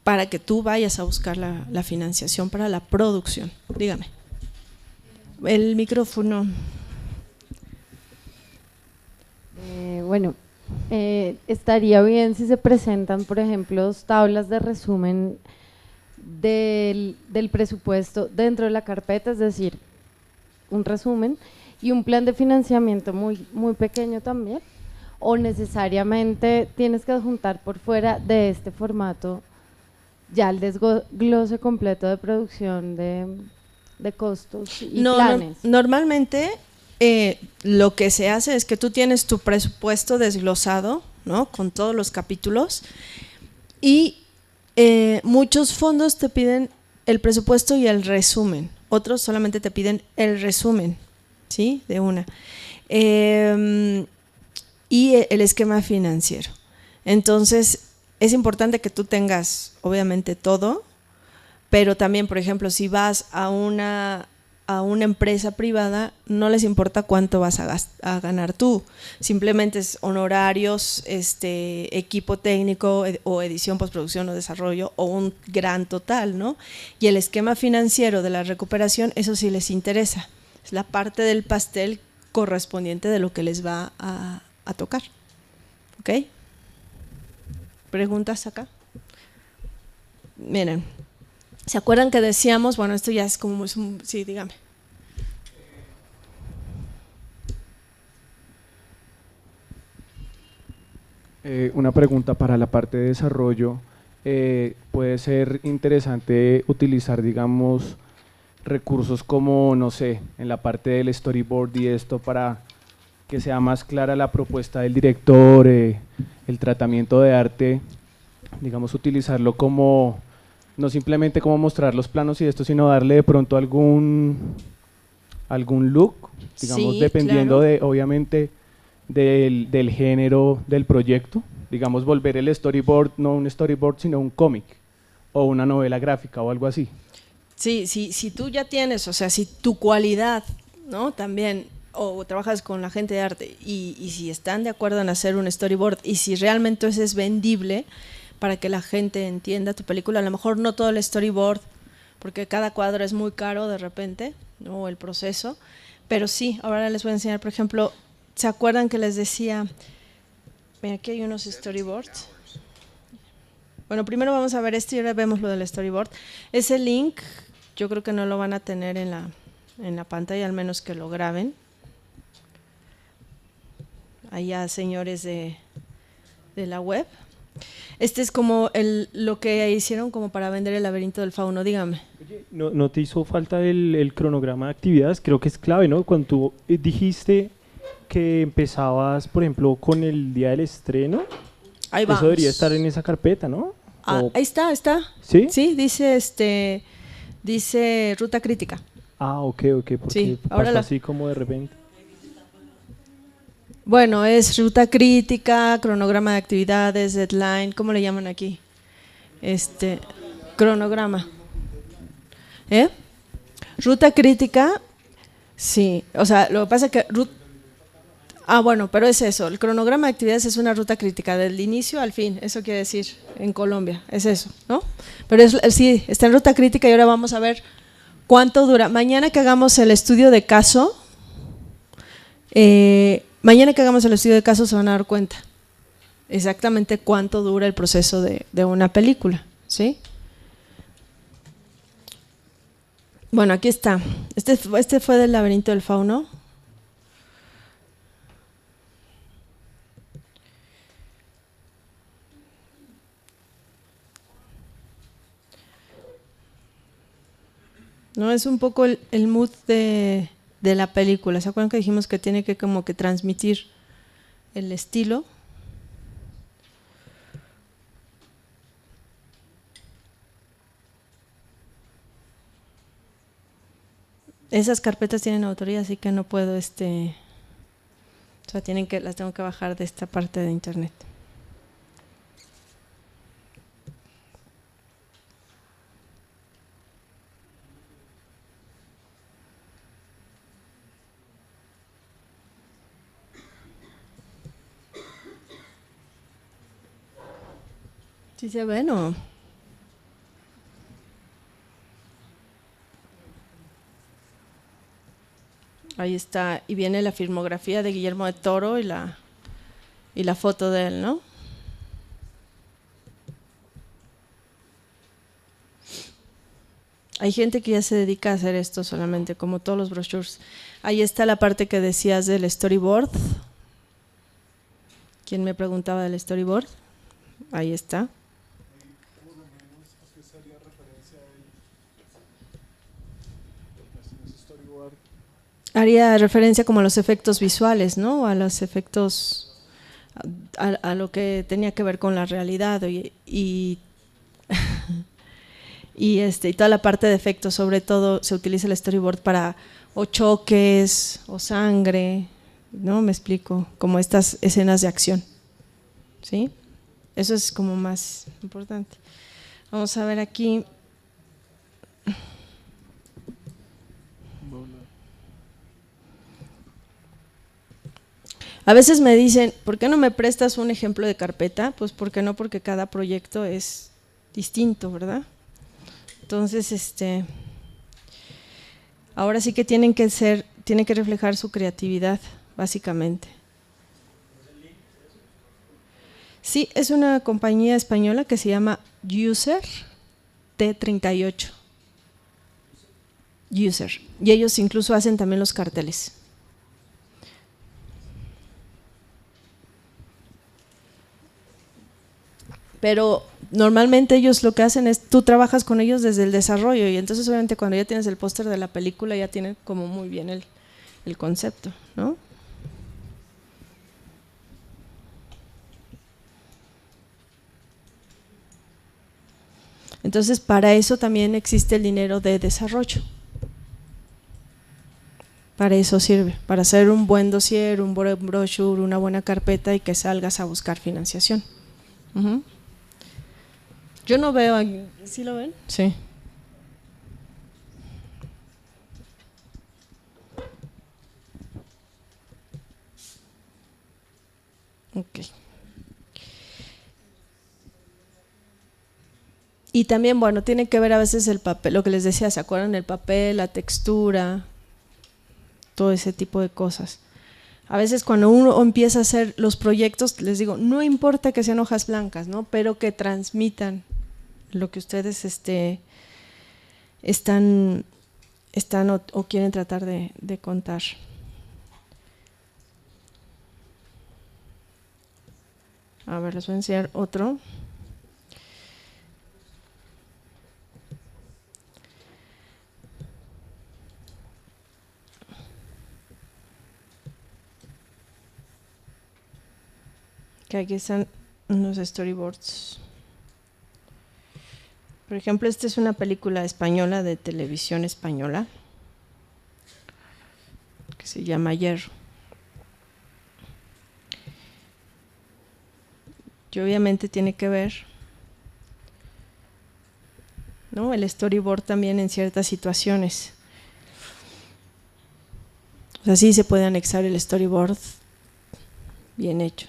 para que tú vayas a buscar la financiación para la producción. Dígame. El micrófono. Bueno, estaría bien si se presentan, por ejemplo, tablas de resumen del presupuesto dentro de la carpeta, es decir, un resumen y un plan de financiamiento muy, muy pequeño también, o necesariamente tienes que adjuntar por fuera de este formato ya el desglose completo de producción de costos y planes. Normalmente lo que se hace es que tú tienes tu presupuesto desglosado, ¿no? Con todos los capítulos y muchos fondos te piden el presupuesto y el resumen, otros solamente te piden el resumen, ¿sí? De una. Y el esquema financiero. Entonces, es importante que tú tengas, obviamente, todo, pero también, por ejemplo, si vas a una empresa privada, no les importa cuánto vas a ganar tú, simplemente es honorarios, equipo técnico o edición, postproducción o desarrollo o un gran total, ¿no? Y el esquema financiero de la recuperación, eso sí les interesa, es la parte del pastel correspondiente de lo que les va a tocar, ¿ok? ¿Preguntas acá? Miren, ¿se acuerdan que decíamos, bueno, esto ya es como, sí, dígame. Una pregunta para la parte de desarrollo. Puede ser interesante utilizar, digamos, recursos como, no sé, en la parte del storyboard y esto para que sea más clara la propuesta del director, el tratamiento de arte, digamos, utilizarlo como, no simplemente como mostrar los planos y esto, sino darle de pronto algún look, digamos, Sí, dependiendo claro. de, obviamente, del género del proyecto, digamos, volver el storyboard, no un storyboard, sino un cómic o una novela gráfica o algo así. Sí, si tú ya tienes, o sea, si tu cualidad, ¿no? También, o trabajas con la gente de arte y si están de acuerdo en hacer un storyboard y si realmente eso es vendible para que la gente entienda tu película, a lo mejor no todo el storyboard, porque cada cuadro es muy caro de repente, ¿no? El proceso, pero sí, ahora les voy a enseñar, por ejemplo, ¿se acuerdan que les decía? Mira, aquí hay unos storyboards. Bueno, primero vamos a ver esto y ahora vemos lo del storyboard. Ese link yo creo que no lo van a tener en la pantalla, al menos que lo graben. Allá, señores de la web. Este es como lo que hicieron como para vender el laberinto del fauno, dígame. Oye, ¿no te hizo falta el cronograma de actividades? Creo que es clave, ¿no? Cuando tú dijiste que empezabas, por ejemplo, con el día del estreno, Ahí vamos. eso debería estar en esa carpeta, ¿no? Ahí está. ¿Sí? Sí, dice ruta crítica. Ah, ok, porque Sí, pasó ahora así como de repente. Bueno, es ruta crítica, cronograma de actividades, deadline, ¿cómo le llaman aquí? Cronograma. Ruta crítica, sí, o sea, lo que pasa es que bueno, pero es eso, el cronograma de actividades es una ruta crítica del inicio al fin, eso quiere decir en Colombia, es eso, ¿no? Pero sí, está en ruta crítica y ahora vamos a ver cuánto dura. Mañana que hagamos el estudio de caso, se van a dar cuenta exactamente cuánto dura el proceso de una película, ¿sí? Bueno, aquí está. Este fue del laberinto del fauno. No, es un poco el mood de la película. ¿Se acuerdan que dijimos que tiene que como que transmitir el estilo? Esas carpetas tienen autoría, así que no puedo, o sea, las tengo que bajar de esta parte de internet. ¿Sí se ve, no? Ahí está, y viene la filmografía de Guillermo del Toro y la foto de él, ¿no? Hay gente que ya se dedica a hacer esto solamente, como todos los brochures. Ahí está la parte que decías del storyboard. ¿Quién me preguntaba del storyboard? Ahí está. Haría referencia como a los efectos visuales, ¿no? A los efectos, a lo que tenía que ver con la realidad y toda la parte de efectos. Sobre todo se utiliza el storyboard para o choques, o sangre, ¿no? Me explico, como estas escenas de acción, ¿sí? Eso es como más importante. Vamos a ver aquí. A veces me dicen, ¿por qué no me prestas un ejemplo de carpeta? Pues porque no, porque cada proyecto es distinto, ¿verdad? Entonces, ahora sí que tienen que reflejar su creatividad, básicamente. Sí, es una compañía española que se llama User T38. User. Y ellos incluso hacen también los carteles. Pero normalmente ellos lo que hacen es, tú trabajas con ellos desde el desarrollo y entonces obviamente cuando ya tienes el póster de la película ya tienen como muy bien el concepto, ¿no? Entonces para eso también existe el dinero de desarrollo. Para eso sirve, para hacer un buen dossier, un buen brochure, una buena carpeta y que salgas a buscar financiación. Yo no veo aquí, ¿sí lo ven? Sí. Ok. Y también, bueno, tiene que ver a veces el papel, lo que les decía, ¿se acuerdan? El papel, la textura, todo ese tipo de cosas. A veces cuando uno empieza a hacer los proyectos, les digo, no importa que sean hojas blancas, ¿no? Pero que transmitan lo que ustedes están o quieren tratar de contar. A ver, les voy a enseñar otro. Que aquí están unos storyboards. Por ejemplo, esta es una película española de televisión española que se llama Hierro. Y obviamente tiene que ver, ¿no? El storyboard también en ciertas situaciones. O sea, sí se puede anexar el storyboard bien hecho.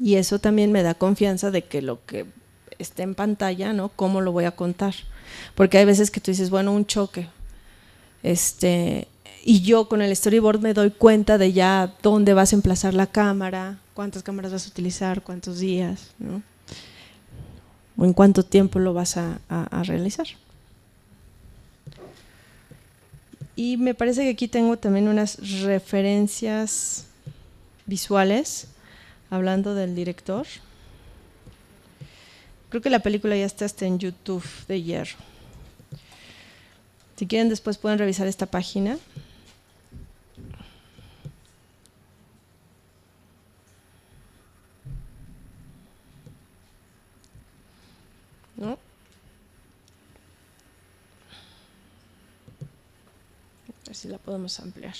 Y eso también me da confianza de que lo que esté en pantalla, ¿no? ¿Cómo lo voy a contar? Porque hay veces que tú dices, bueno, un choque. Y yo con el storyboard me doy cuenta de ya dónde vas a emplazar la cámara, cuántas cámaras vas a utilizar, cuántos días, ¿no? O en cuánto tiempo lo vas a realizar. Y me parece que aquí tengo también unas referencias visuales. Hablando del director, creo que la película ya está hasta en YouTube de Hierro. Si quieren después pueden revisar esta página. ¿No? A ver si la podemos ampliar.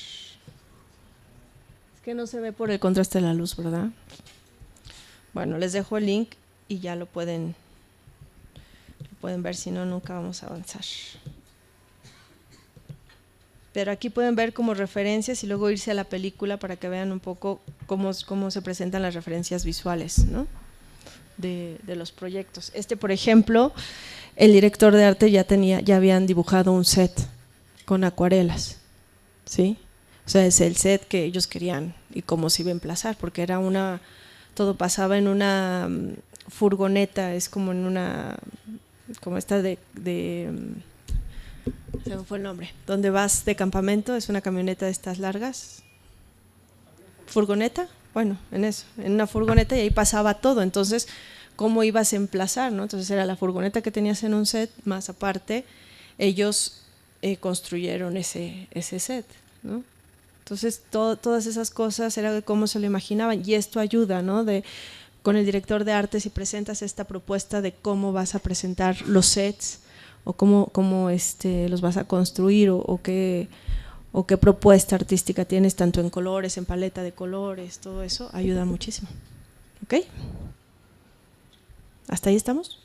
Que no se ve por el contraste de la luz, ¿verdad? Bueno, les dejo el link y ya lo pueden ver, si no, nunca vamos a avanzar. Pero aquí pueden ver como referencias y luego irse a la película para que vean un poco cómo se presentan las referencias visuales, ¿no? de los proyectos. Por ejemplo, el director de arte ya habían dibujado un set con acuarelas, ¿sí? O sea, es el set que ellos querían y cómo se iba a emplazar, porque era todo pasaba en una furgoneta, es como en una, como esta se me fue el nombre, donde vas de campamento, es una camioneta de estas largas. ¿Furgoneta? Bueno, en una furgoneta y ahí pasaba todo, entonces, ¿cómo ibas a emplazar, no? Entonces era la furgoneta que tenías en un set, más aparte, ellos construyeron ese set, ¿no? Entonces, todas esas cosas era de cómo se lo imaginaban y esto ayuda, ¿no? Con el director de arte, si presentas esta propuesta de cómo vas a presentar los sets o cómo los vas a construir o qué propuesta artística tienes, tanto en colores, en paleta de colores, todo eso ayuda muchísimo. ¿Ok? ¿Hasta ahí estamos?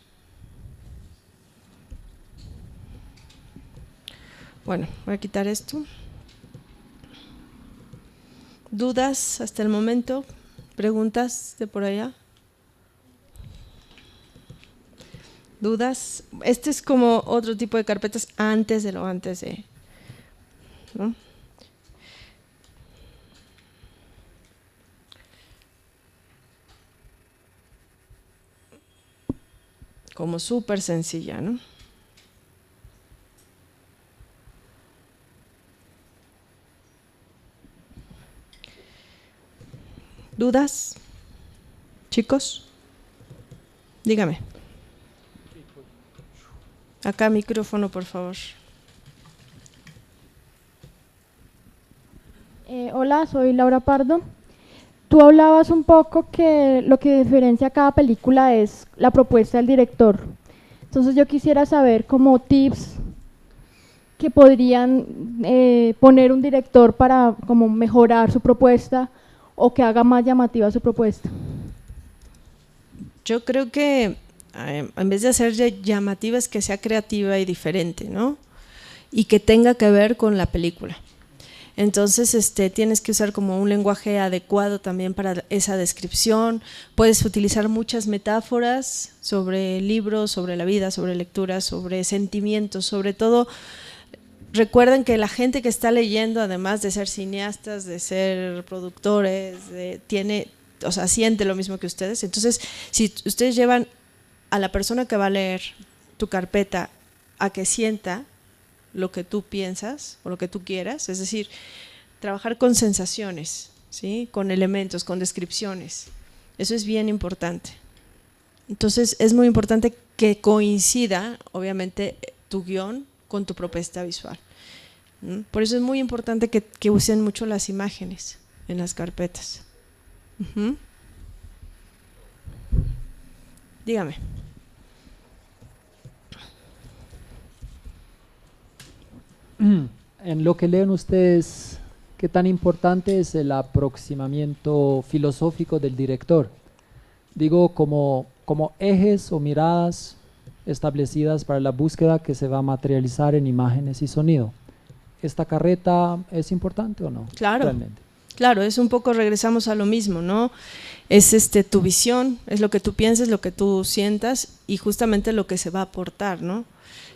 Bueno, voy a quitar esto. ¿Dudas hasta el momento? ¿Preguntas de por allá? ¿Dudas? Este es como otro tipo de carpetas antes de, ¿no? Como súper sencilla, ¿no? ¿Dudas? Chicos, dígame. Acá micrófono, por favor. Hola, soy Laura Pardo. Tú hablabas un poco que lo que diferencia cada película es la propuesta del director. Entonces yo quisiera saber como tips que podrían poner un director para como mejorar su propuesta o que haga más llamativa su propuesta. Yo creo que en vez de ser llamativa es que sea creativa y diferente, ¿no? Y que tenga que ver con la película. Entonces tienes que usar como un lenguaje adecuado también para esa descripción. Puedes utilizar muchas metáforas sobre libros, sobre la vida, sobre lecturas, sobre sentimientos, sobre todo. Recuerden que la gente que está leyendo, además de ser cineastas, de ser productores, siente lo mismo que ustedes. Entonces, si ustedes llevan a la persona que va a leer tu carpeta a que sienta lo que tú piensas o lo que tú quieras, es decir, trabajar con sensaciones, ¿sí? Con elementos, con descripciones. Eso es bien importante. Entonces, es muy importante que coincida, obviamente, tu guión con tu propuesta visual. Por eso es muy importante que usen mucho las imágenes en las carpetas. Dígame. En lo que leen ustedes, ¿qué tan importante es el aproximamiento filosófico del director? Digo, como ejes o miradas establecidas para la búsqueda que se va a materializar en imágenes y sonido. ¿Esta carreta es importante o no? Claro, realmente? Claro, es un poco, regresamos a lo mismo, ¿no? Es tu visión, es lo que tú piensas, lo que tú sientas y justamente lo que se va a aportar, ¿no?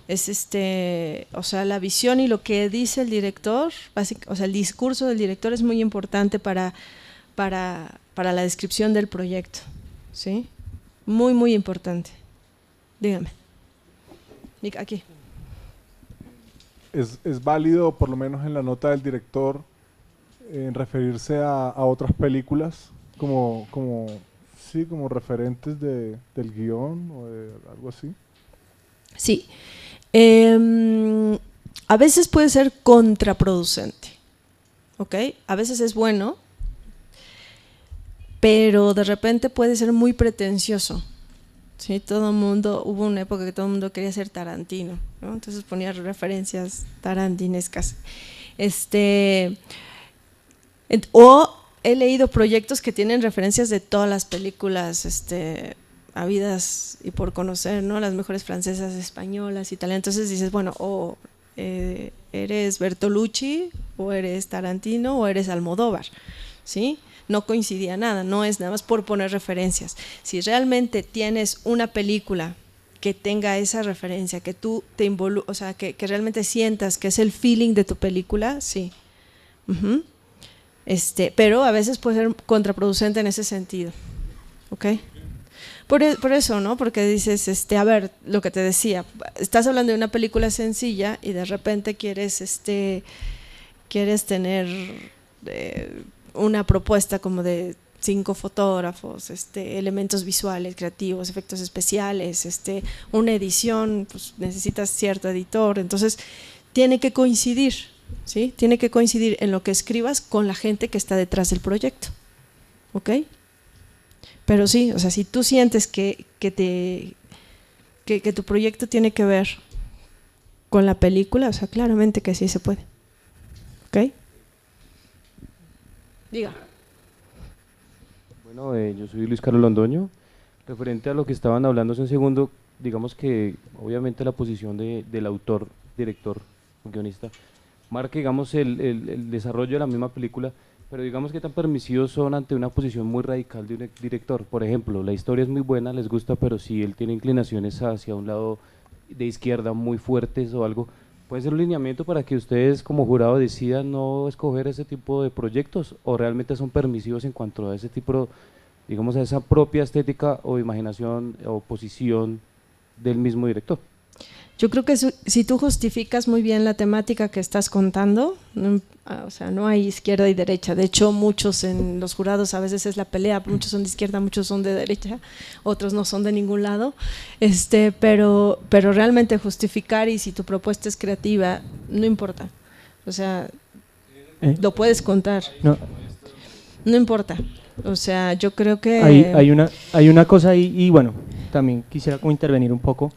Es la visión y lo que dice el director, el discurso del director es muy importante para la descripción del proyecto, ¿sí? Muy, muy importante. Dígame. Aquí. ¿Es válido, por lo menos en la nota del director, en referirse a otras películas como referentes del guión o de algo así? Sí. A veces puede ser contraproducente, ¿ok? A veces es bueno, pero de repente puede ser muy pretencioso. Sí, hubo una época que todo el mundo quería ser Tarantino, ¿no? Entonces ponía referencias tarantinescas. O he leído proyectos que tienen referencias de todas las películas habidas y por conocer, ¿no? Las mejores francesas, españolas, italianas. Entonces dices, bueno, eres Bertolucci, o eres Tarantino, o eres Almodóvar, ¿sí? No coincidía nada, no es nada más por poner referencias. Si realmente tienes una película que tenga esa referencia, que tú te que realmente sientas que es el feeling de tu película, sí. Pero a veces puede ser contraproducente en ese sentido, ¿ok? Por eso, ¿no? Porque dices, a ver, lo que te decía, estás hablando de una película sencilla y de repente quieres tener una propuesta como de 5 fotógrafos, elementos visuales, creativos, efectos especiales, una edición, pues necesitas cierto editor, entonces tiene que coincidir, ¿sí? Tiene que coincidir en lo que escribas con la gente que está detrás del proyecto, ¿ok? Pero sí, si tú sientes que tu proyecto tiene que ver con la película, o sea, claramente que sí se puede. ¿Ok? Diga. Bueno, yo soy Luis Carlos Londoño. Referente a lo que estaban hablando hace un segundo, digamos que obviamente la posición del autor, director, guionista, marca, digamos, el desarrollo de la misma película, pero digamos que tan permisivos son ante una posición muy radical de un director. Por ejemplo, la historia es muy buena, les gusta, pero si él tiene inclinaciones hacia un lado de izquierda muy fuertes o algo, puede ser un lineamiento para que ustedes como jurado decidan no escoger ese tipo de proyectos, o realmente son permisivos en cuanto a ese tipo, digamos, a esa propia estética o imaginación o posición del mismo director. Yo creo que si tú justificas muy bien la temática que estás contando, o sea, no hay izquierda y derecha. De hecho, muchos en los jurados a veces es la pelea, muchos son de izquierda, muchos son de derecha, otros no son de ningún lado. Pero realmente justificar, y si tu propuesta es creativa, no importa. O sea, lo puedes contar. No importa. O sea, yo creo que… Hay una cosa ahí, y bueno, también quisiera como intervenir un poco.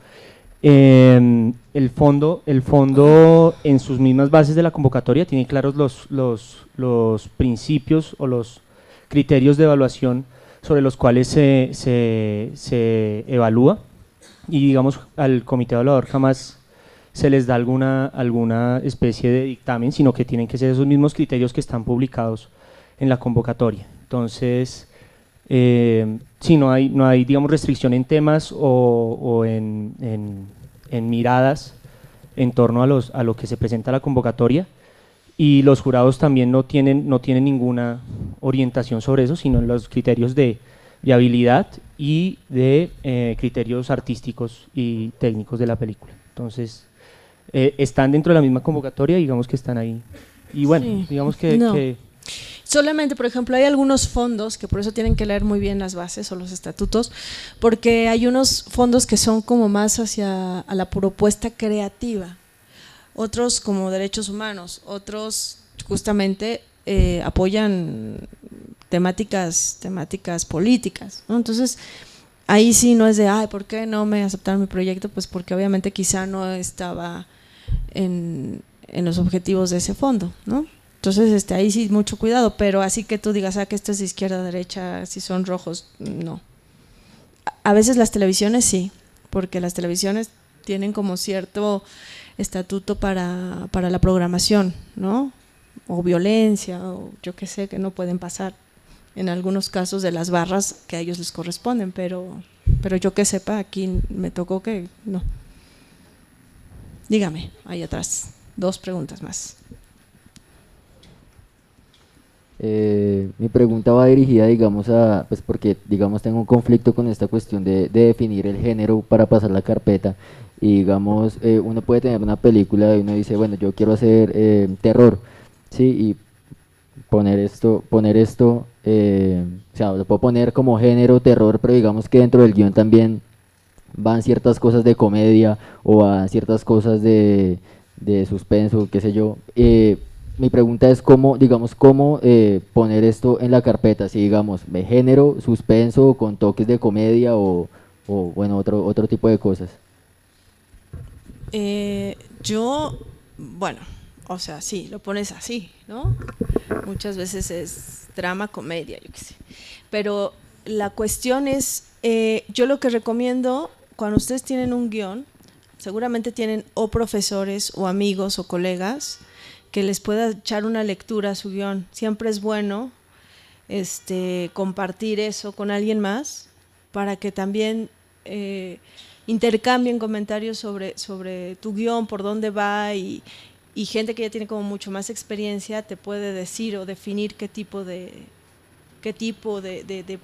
El fondo en sus mismas bases de la convocatoria tiene claros los principios o los criterios de evaluación sobre los cuales se evalúa, y digamos al comité evaluador jamás se les da alguna especie de dictamen, sino que tienen que ser esos mismos criterios que están publicados en la convocatoria. Entonces, sí, no hay digamos, restricción en temas o en miradas en torno a lo que se presenta a la convocatoria, y los jurados también no tienen ninguna orientación sobre eso, sino en los criterios de viabilidad y de criterios artísticos y técnicos de la película. Entonces, están dentro de la misma convocatoria, digamos que están ahí. Y bueno, sí, digamos que solamente, por ejemplo, hay algunos fondos que por eso tienen que leer muy bien las bases o los estatutos, porque hay unos fondos que son como más hacia a la propuesta creativa, otros como derechos humanos, otros justamente apoyan temáticas políticas, ¿no? Entonces, ahí sí no es de, ay, ¿por qué no me aceptaron mi proyecto? Pues porque obviamente quizá no estaba en los objetivos de ese fondo, ¿no? Entonces, ahí sí mucho cuidado, pero así que tú digas, que esto es de izquierda, derecha, si son rojos, no. A veces las televisiones sí, porque las televisiones tienen como cierto estatuto para la programación, ¿no? O violencia, o yo qué sé, que no pueden pasar en algunos casos de las barras que a ellos les corresponden, pero yo que sepa, aquí me tocó que no. Dígame, ahí atrás, 2 preguntas más. Mi pregunta va dirigida, digamos, pues porque, digamos, tengo un conflicto con esta cuestión de definir el género para pasar la carpeta, y digamos, uno puede tener una película y uno dice, bueno, yo quiero hacer terror, ¿sí? Y poner esto, o sea, lo puedo poner como género terror, pero digamos que dentro del guión también van ciertas cosas de comedia o van ciertas cosas de suspenso, qué sé yo. Mi pregunta es cómo poner esto en la carpeta, si digamos de género, suspenso, con toques de comedia o bueno, otro tipo de cosas. Bueno, o sea, sí, lo pones así, ¿no? Muchas veces es drama, comedia, yo qué sé. Pero la cuestión es, yo lo que recomiendo, cuando ustedes tienen un guión, seguramente tienen o profesores o amigos o colegas que les pueda echar una lectura a su guión. Siempre es bueno compartir eso con alguien más para que también intercambien comentarios sobre tu guión, por dónde va, y gente que ya tiene como mucho más experiencia te puede decir o definir qué tipo de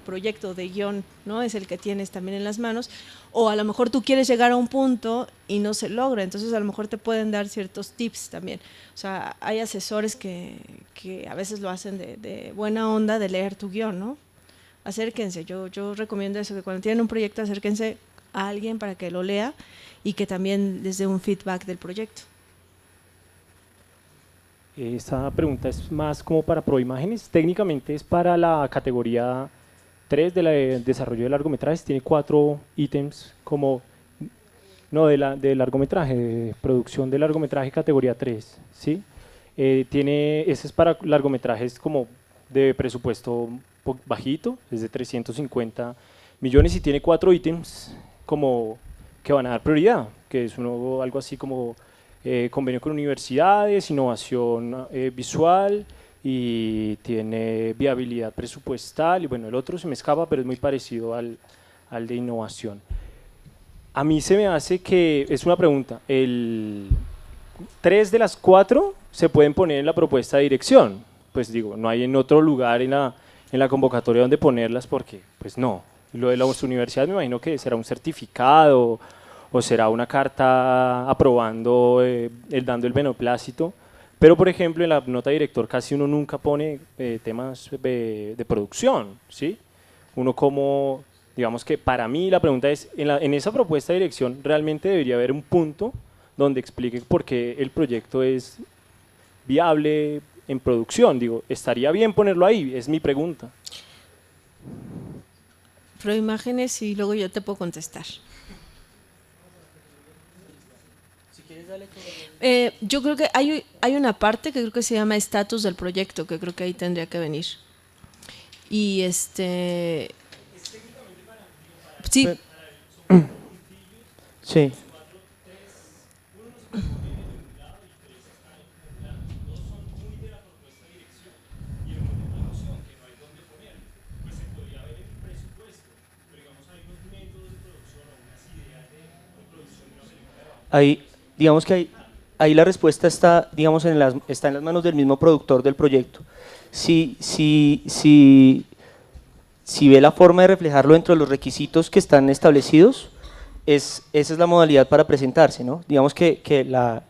proyecto, de guión, ¿no? Es el que tienes también en las manos, o a lo mejor tú quieres llegar a un punto y no se logra, entonces a lo mejor te pueden dar ciertos tips también. O sea, hay asesores que a veces lo hacen de buena onda, de leer tu guión, ¿no? Acérquense, yo recomiendo eso, que cuando tienen un proyecto acérquense a alguien para que lo lea y que también les dé un feedback del proyecto. Esta pregunta es más como para Proimágenes, técnicamente es para la categoría 3 de desarrollo de largometrajes, tiene 4 ítems como No, de largometraje, de producción de largometraje categoría 3, ¿sí? Ese es para largometrajes como de presupuesto bajito, es de 350 millones y tiene 4 ítems como que van a dar prioridad, que es algo así como convenio con universidades, innovación visual y tiene viabilidad presupuestal y bueno, el otro se me escapa, pero es muy parecido al de innovación. A mí se me hace que, es una pregunta, 3 de las 4 se pueden poner en la propuesta de dirección, pues digo, no hay en otro lugar en la convocatoria donde ponerlas porque, pues no. Lo de las universidades me imagino que será un certificado o será una carta aprobando, dando el beneplácito, pero por ejemplo en la nota de director casi uno nunca pone temas de producción, ¿sí? Uno como, digamos que para mí la pregunta es, en esa propuesta de dirección realmente debería haber un punto donde explique por qué el proyecto es viable en producción, digo, estaría bien ponerlo ahí, es mi pregunta. Proimágenes y luego yo te puedo contestar. Yo creo que hay una parte que creo que se llama estatus del proyecto, que creo que ahí tendría que venir. Y sí. Sí. Ahí, digamos que ahí la respuesta está, digamos, está en las manos del mismo productor del proyecto. Si ve la forma de reflejarlo dentro de los requisitos que están establecidos, esa es la modalidad para presentarse, ¿no? Digamos que la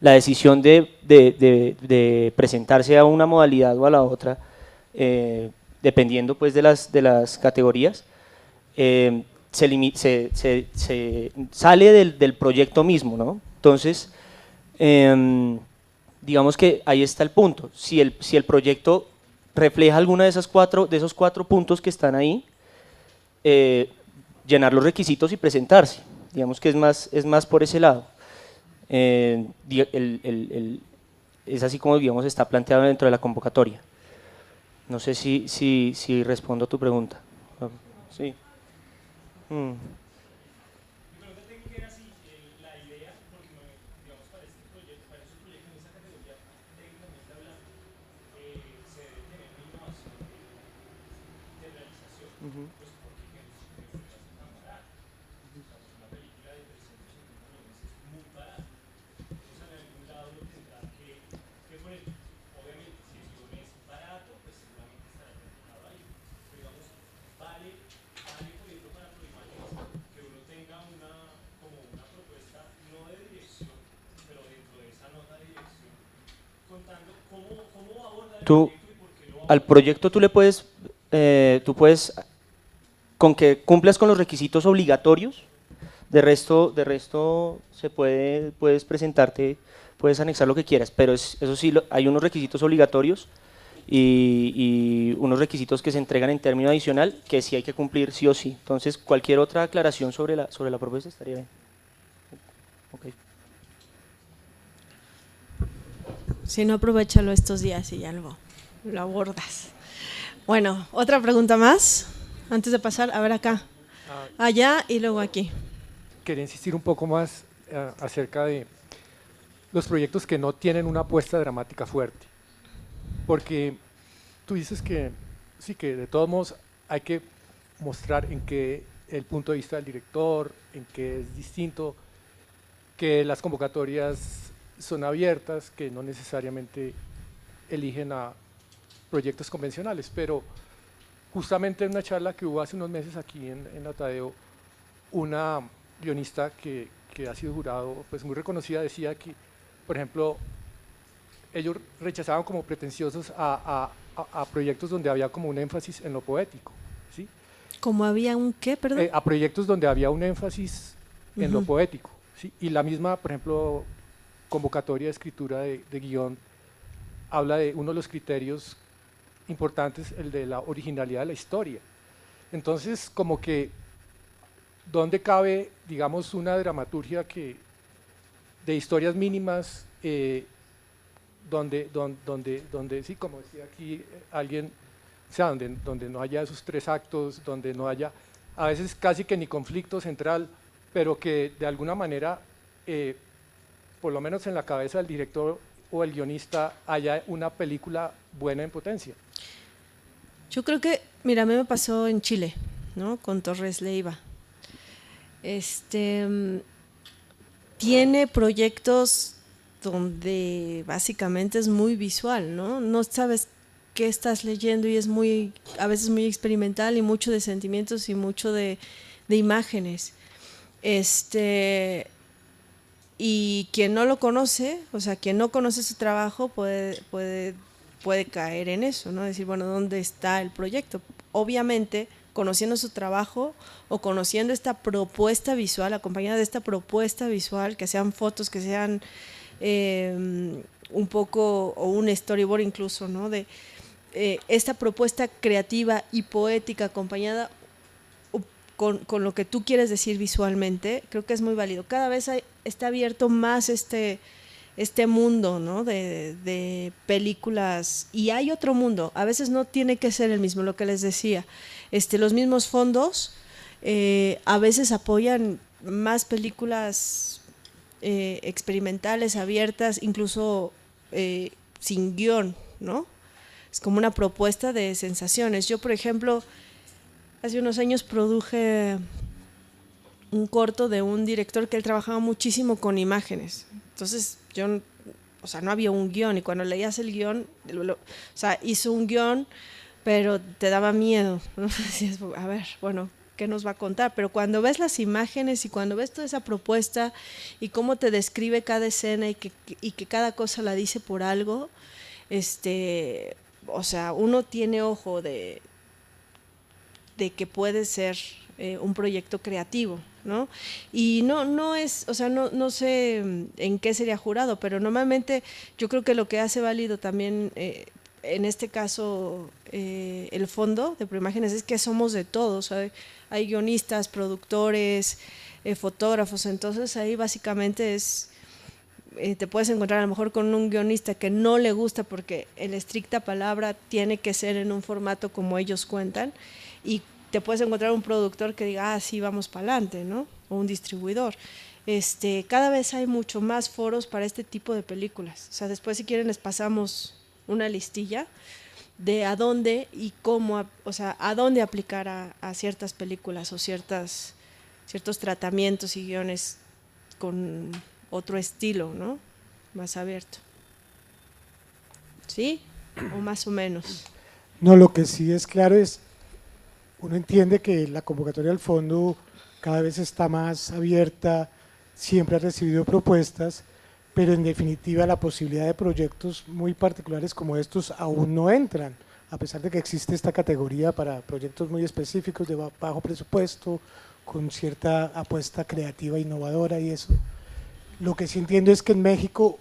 decisión de presentarse a una modalidad o a la otra, dependiendo pues de las categorías, se sale del proyecto mismo, ¿no? Entonces, digamos que ahí está el punto. Si el proyecto refleja alguna de esos cuatro puntos que están ahí, llenar los requisitos y presentarse. Digamos que es más por ese lado. Es así como, digamos, está planteado dentro de la convocatoria. No sé si respondo a tu pregunta. Sí. Al proyecto tú puedes, con que cumplas con los requisitos obligatorios, de resto puedes presentarte, puedes anexar lo que quieras, pero eso sí, hay unos requisitos obligatorios y unos requisitos que se entregan en término adicional que sí hay que cumplir sí o sí. Entonces, cualquier otra aclaración sobre la propuesta estaría bien. Okay. Si no, aprovechalo estos días y ya lo abordas. Bueno, otra pregunta más, antes de pasar, a ver acá, allá y luego aquí. Quería insistir un poco más acerca de los proyectos que no tienen una apuesta dramática fuerte, porque tú dices que sí, que de todos modos hay que mostrar en qué el punto de vista del director, en qué es distinto, que las convocatorias son abiertas, que no necesariamente eligen a proyectos convencionales, pero justamente en una charla que hubo hace unos meses aquí en la Tadeo, una guionista que ha sido jurado, pues muy reconocida, decía que, por ejemplo, ellos rechazaban como pretenciosos a proyectos donde había como un énfasis en lo poético, ¿sí? ¿Como había un qué, perdón? A proyectos donde había un énfasis en lo poético, ¿sí? Y la misma, por ejemplo, convocatoria de escritura de guión habla de uno de los criterios importantes, el de la originalidad de la historia. Entonces, como que ¿dónde cabe, digamos, una dramaturgia de historias mínimas, donde, sí, como decía aquí alguien, o sea, donde no haya esos 3 actos, donde no haya, a veces casi que ni conflicto central, pero que de alguna manera, por lo menos en la cabeza del director o el guionista, haya una película buena en potencia? Yo creo que, mira, a mí me pasó en Chile, ¿no? Con Torres Leiva. Tiene proyectos donde básicamente es muy visual, ¿no? No sabes qué estás leyendo y es a veces muy experimental y mucho de sentimientos y mucho de imágenes. Y quien no lo conoce, o sea, quien no conoce su trabajo puede caer en eso, ¿no? Decir, bueno, ¿dónde está el proyecto? Obviamente, conociendo su trabajo o conociendo esta propuesta visual, acompañada de esta propuesta visual, que sean fotos, que sean un poco, o un storyboard incluso, ¿no? De esta propuesta creativa y poética acompañada con lo que tú quieres decir visualmente, creo que es muy válido. Cada vez está abierto más este mundo, ¿no? de películas, y hay otro mundo, a veces no tiene que ser el mismo, lo que les decía, los mismos fondos a veces apoyan más películas experimentales, abiertas, incluso sin guión, ¿no? Es como una propuesta de sensaciones. Yo, por ejemplo, hace unos años produje un corto de un director que él trabajaba muchísimo con imágenes. Entonces, no había un guión, y cuando leías el guión, hizo un guión, pero te daba miedo, ¿no? Decías, a ver, bueno, ¿qué nos va a contar? Pero cuando ves las imágenes y cuando ves toda esa propuesta y cómo te describe cada escena y que cada cosa la dice por algo, uno tiene ojo de que puede ser un proyecto creativo, ¿no? Y no es, no sé en qué sería jurado, pero normalmente yo creo que lo que hace válido también en este caso el fondo de Proimágenes es que somos de todos, hay guionistas, productores, fotógrafos, entonces ahí básicamente te puedes encontrar a lo mejor con un guionista que no le gusta porque en estricta palabra tiene que ser en un formato como ellos cuentan, y te puedes encontrar un productor que diga, sí, vamos para adelante, ¿no? O un distribuidor. Cada vez hay mucho más foros para este tipo de películas. O sea, después, si quieren, les pasamos una listilla de a dónde y cómo, a dónde aplicar a ciertas películas o ciertos tratamientos y guiones con otro estilo, ¿no? Más abierto. ¿Sí? O más o menos. No, lo que sí es claro es, uno entiende que la convocatoria al fondo cada vez está más abierta, siempre ha recibido propuestas, pero en definitiva la posibilidad de proyectos muy particulares como estos aún no entran, a pesar de que existe esta categoría para proyectos muy específicos de bajo presupuesto, con cierta apuesta creativa, innovadora y eso. Lo que sí entiendo es que en México,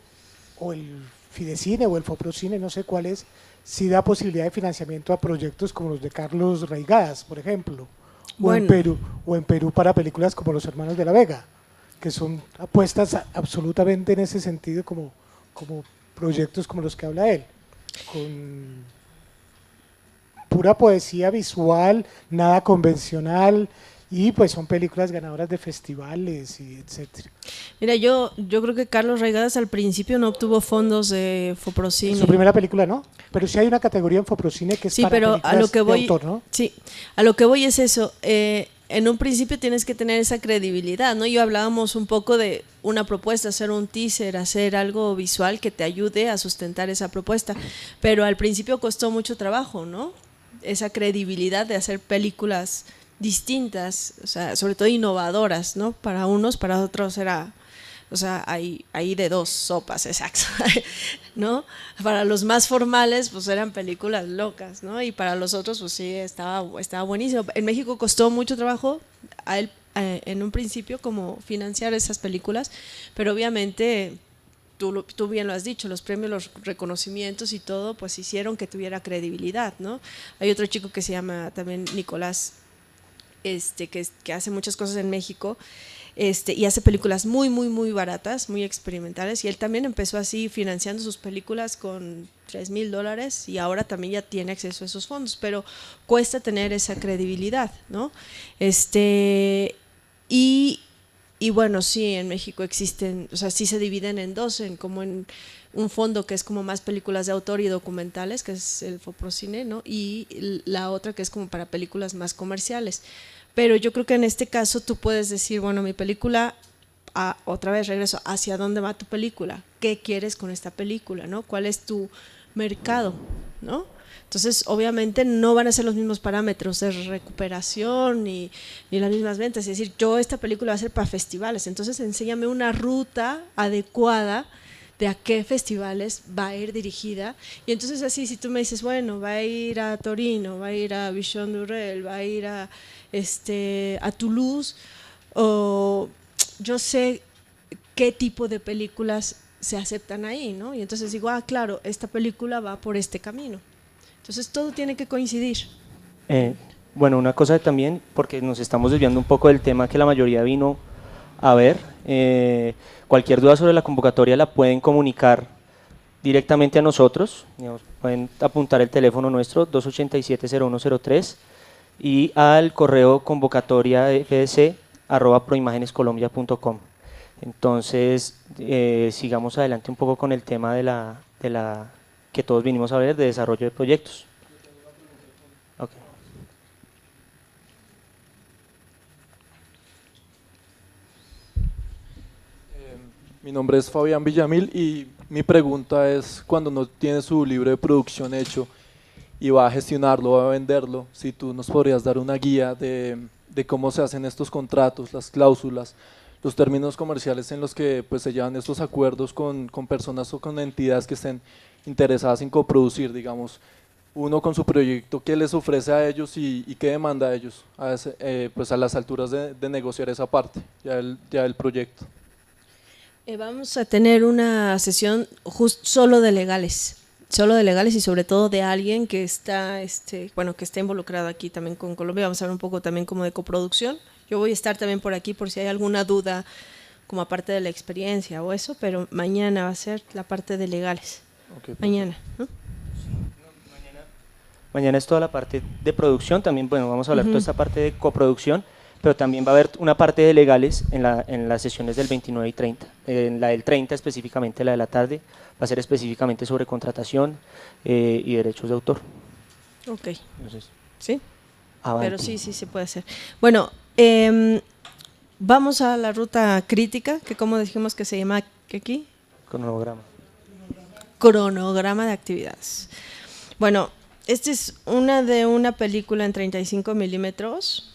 o el Fidecine o el Foprocine, no sé cuál es, sí da posibilidad de financiamiento a proyectos como los de Carlos Reigadas, por ejemplo, bueno, o en Perú para películas como Los Hermanos de la Vega, que son apuestas absolutamente en ese sentido como proyectos como los que habla él, con pura poesía visual, nada convencional, y pues son películas ganadoras de festivales y etcétera. Mira, yo creo que Carlos Reigadas al principio no obtuvo fondos de Foprocine. Su primera película no, pero sí hay una categoría en Foprocine que es para pero películas a lo que voy, de autor, ¿no? Sí, a lo que voy es eso. En un principio tienes que tener esa credibilidad, ¿no? Yo hablábamos un poco de una propuesta, hacer un teaser, hacer algo visual que te ayude a sustentar esa propuesta, pero al principio costó mucho trabajo, ¿no? Esa credibilidad de hacer películas distintas, o sea, sobre todo innovadoras, ¿no? Para unos, para otros era, o sea, hay de dos sopas, exacto, ¿no? Para los más formales, pues eran películas locas, ¿no? Y para los otros, pues sí, estaba buenísimo. En México costó mucho trabajo a él, en un principio, como financiar esas películas, pero obviamente, tú bien lo has dicho, los premios, los reconocimientos y todo, pues hicieron que tuviera credibilidad, ¿no? Hay otro chico que se llama también Nicolás que hace muchas cosas en México, y hace películas muy, muy, muy baratas, muy experimentales, y él también empezó así financiando sus películas con $3,000 y ahora también ya tiene acceso a esos fondos, pero cuesta tener esa credibilidad, ¿no? Y bueno, sí, en México existen, o sea, sí se dividen en dos, como en un fondo que es como más películas de autor y documentales, que es el Foprocine, ¿no? Y la otra que es como para películas más comerciales. Pero yo creo que en este caso tú puedes decir, bueno, mi película, otra vez regreso, ¿hacia dónde va tu película? ¿Qué quieres con esta película, no? ¿Cuál es tu mercado, no? Entonces, obviamente no van a ser los mismos parámetros de recuperación ni las mismas ventas. Es decir, yo esta película va a ser para festivales, entonces enséñame una ruta adecuada de a qué festivales va a ir dirigida. Y entonces así, si tú me dices, bueno, va a ir a Torino, va a ir a Vision Durrell, va a ir a Toulouse, o yo sé qué tipo de películas se aceptan ahí, ¿no? Y entonces digo, claro, esta película va por este camino. Entonces todo tiene que coincidir. Bueno, una cosa también, porque nos estamos desviando un poco del tema que la mayoría vino a ver, cualquier duda sobre la convocatoria la pueden comunicar directamente a nosotros, digamos, pueden apuntar el teléfono nuestro 287-0103 y al correo convocatoria@proimagenescolombia.com. Entonces, sigamos adelante un poco con el tema de la que todos vinimos a ver, de desarrollo de proyectos. Okay. Mi nombre es Fabián Villamil y mi pregunta es, cuando uno tiene su libro de producción hecho y va a gestionarlo, va a venderlo, si tú nos podrías dar una guía de cómo se hacen estos contratos, las cláusulas, los términos comerciales en los que pues, se llevan estos acuerdos con personas o con entidades que estén interesadas en coproducir, digamos, uno con su proyecto, ¿qué les ofrece a ellos y qué demanda a ellos pues a las alturas de negociar esa parte, ya el proyecto? Vamos a tener una sesión solo de legales y sobre todo de alguien que está, que está involucrado aquí también con Colombia. Vamos a hablar un poco también como de coproducción. Yo voy a estar también por aquí por si hay alguna duda como aparte de la experiencia o eso, pero mañana va a ser la parte de legales. Okay, mañana, ¿no? Mañana es toda la parte de producción, también bueno, vamos a hablar toda esta parte de coproducción, pero también va a haber una parte de legales en las sesiones del 29 y 30. En la del 30 específicamente, la de la tarde, va a ser específicamente sobre contratación y derechos de autor. Ok. Entonces, sí, avanti. Pero sí se puede hacer. Bueno, vamos a la ruta crítica, que como dijimos que se llama aquí. Cronograma de actividades. Bueno, esta es una película en 35 milímetros.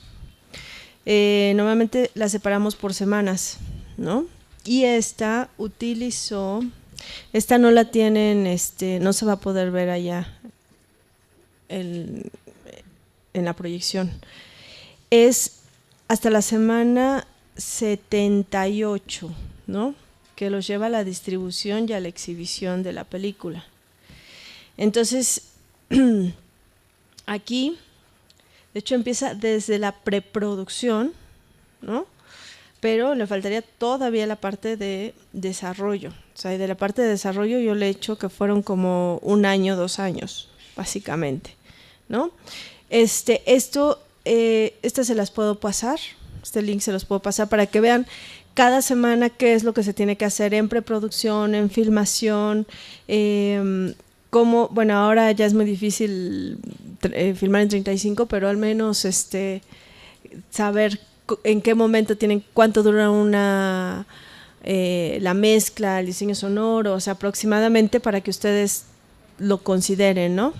Normalmente la separamos por semanas, ¿no? Y esta no la tienen, no se va a poder ver allá en la proyección. Es hasta la semana 78, ¿no? Que los lleva a la distribución y a la exhibición de la película. Entonces, aquí, de hecho, empieza desde la preproducción, ¿no? Pero le faltaría todavía la parte de desarrollo. O sea, de la parte de desarrollo yo le he hecho que fueron como 1 año, 2 años, básicamente, ¿no? Estas se las puedo pasar, este link se los puedo pasar para que vean cada semana qué es lo que se tiene que hacer en preproducción, en filmación, bueno, ahora ya es muy difícil filmar en 35, pero al menos saber en qué momento cuánto dura la mezcla, el diseño sonoro, o sea, aproximadamente para que ustedes lo consideren, ¿no?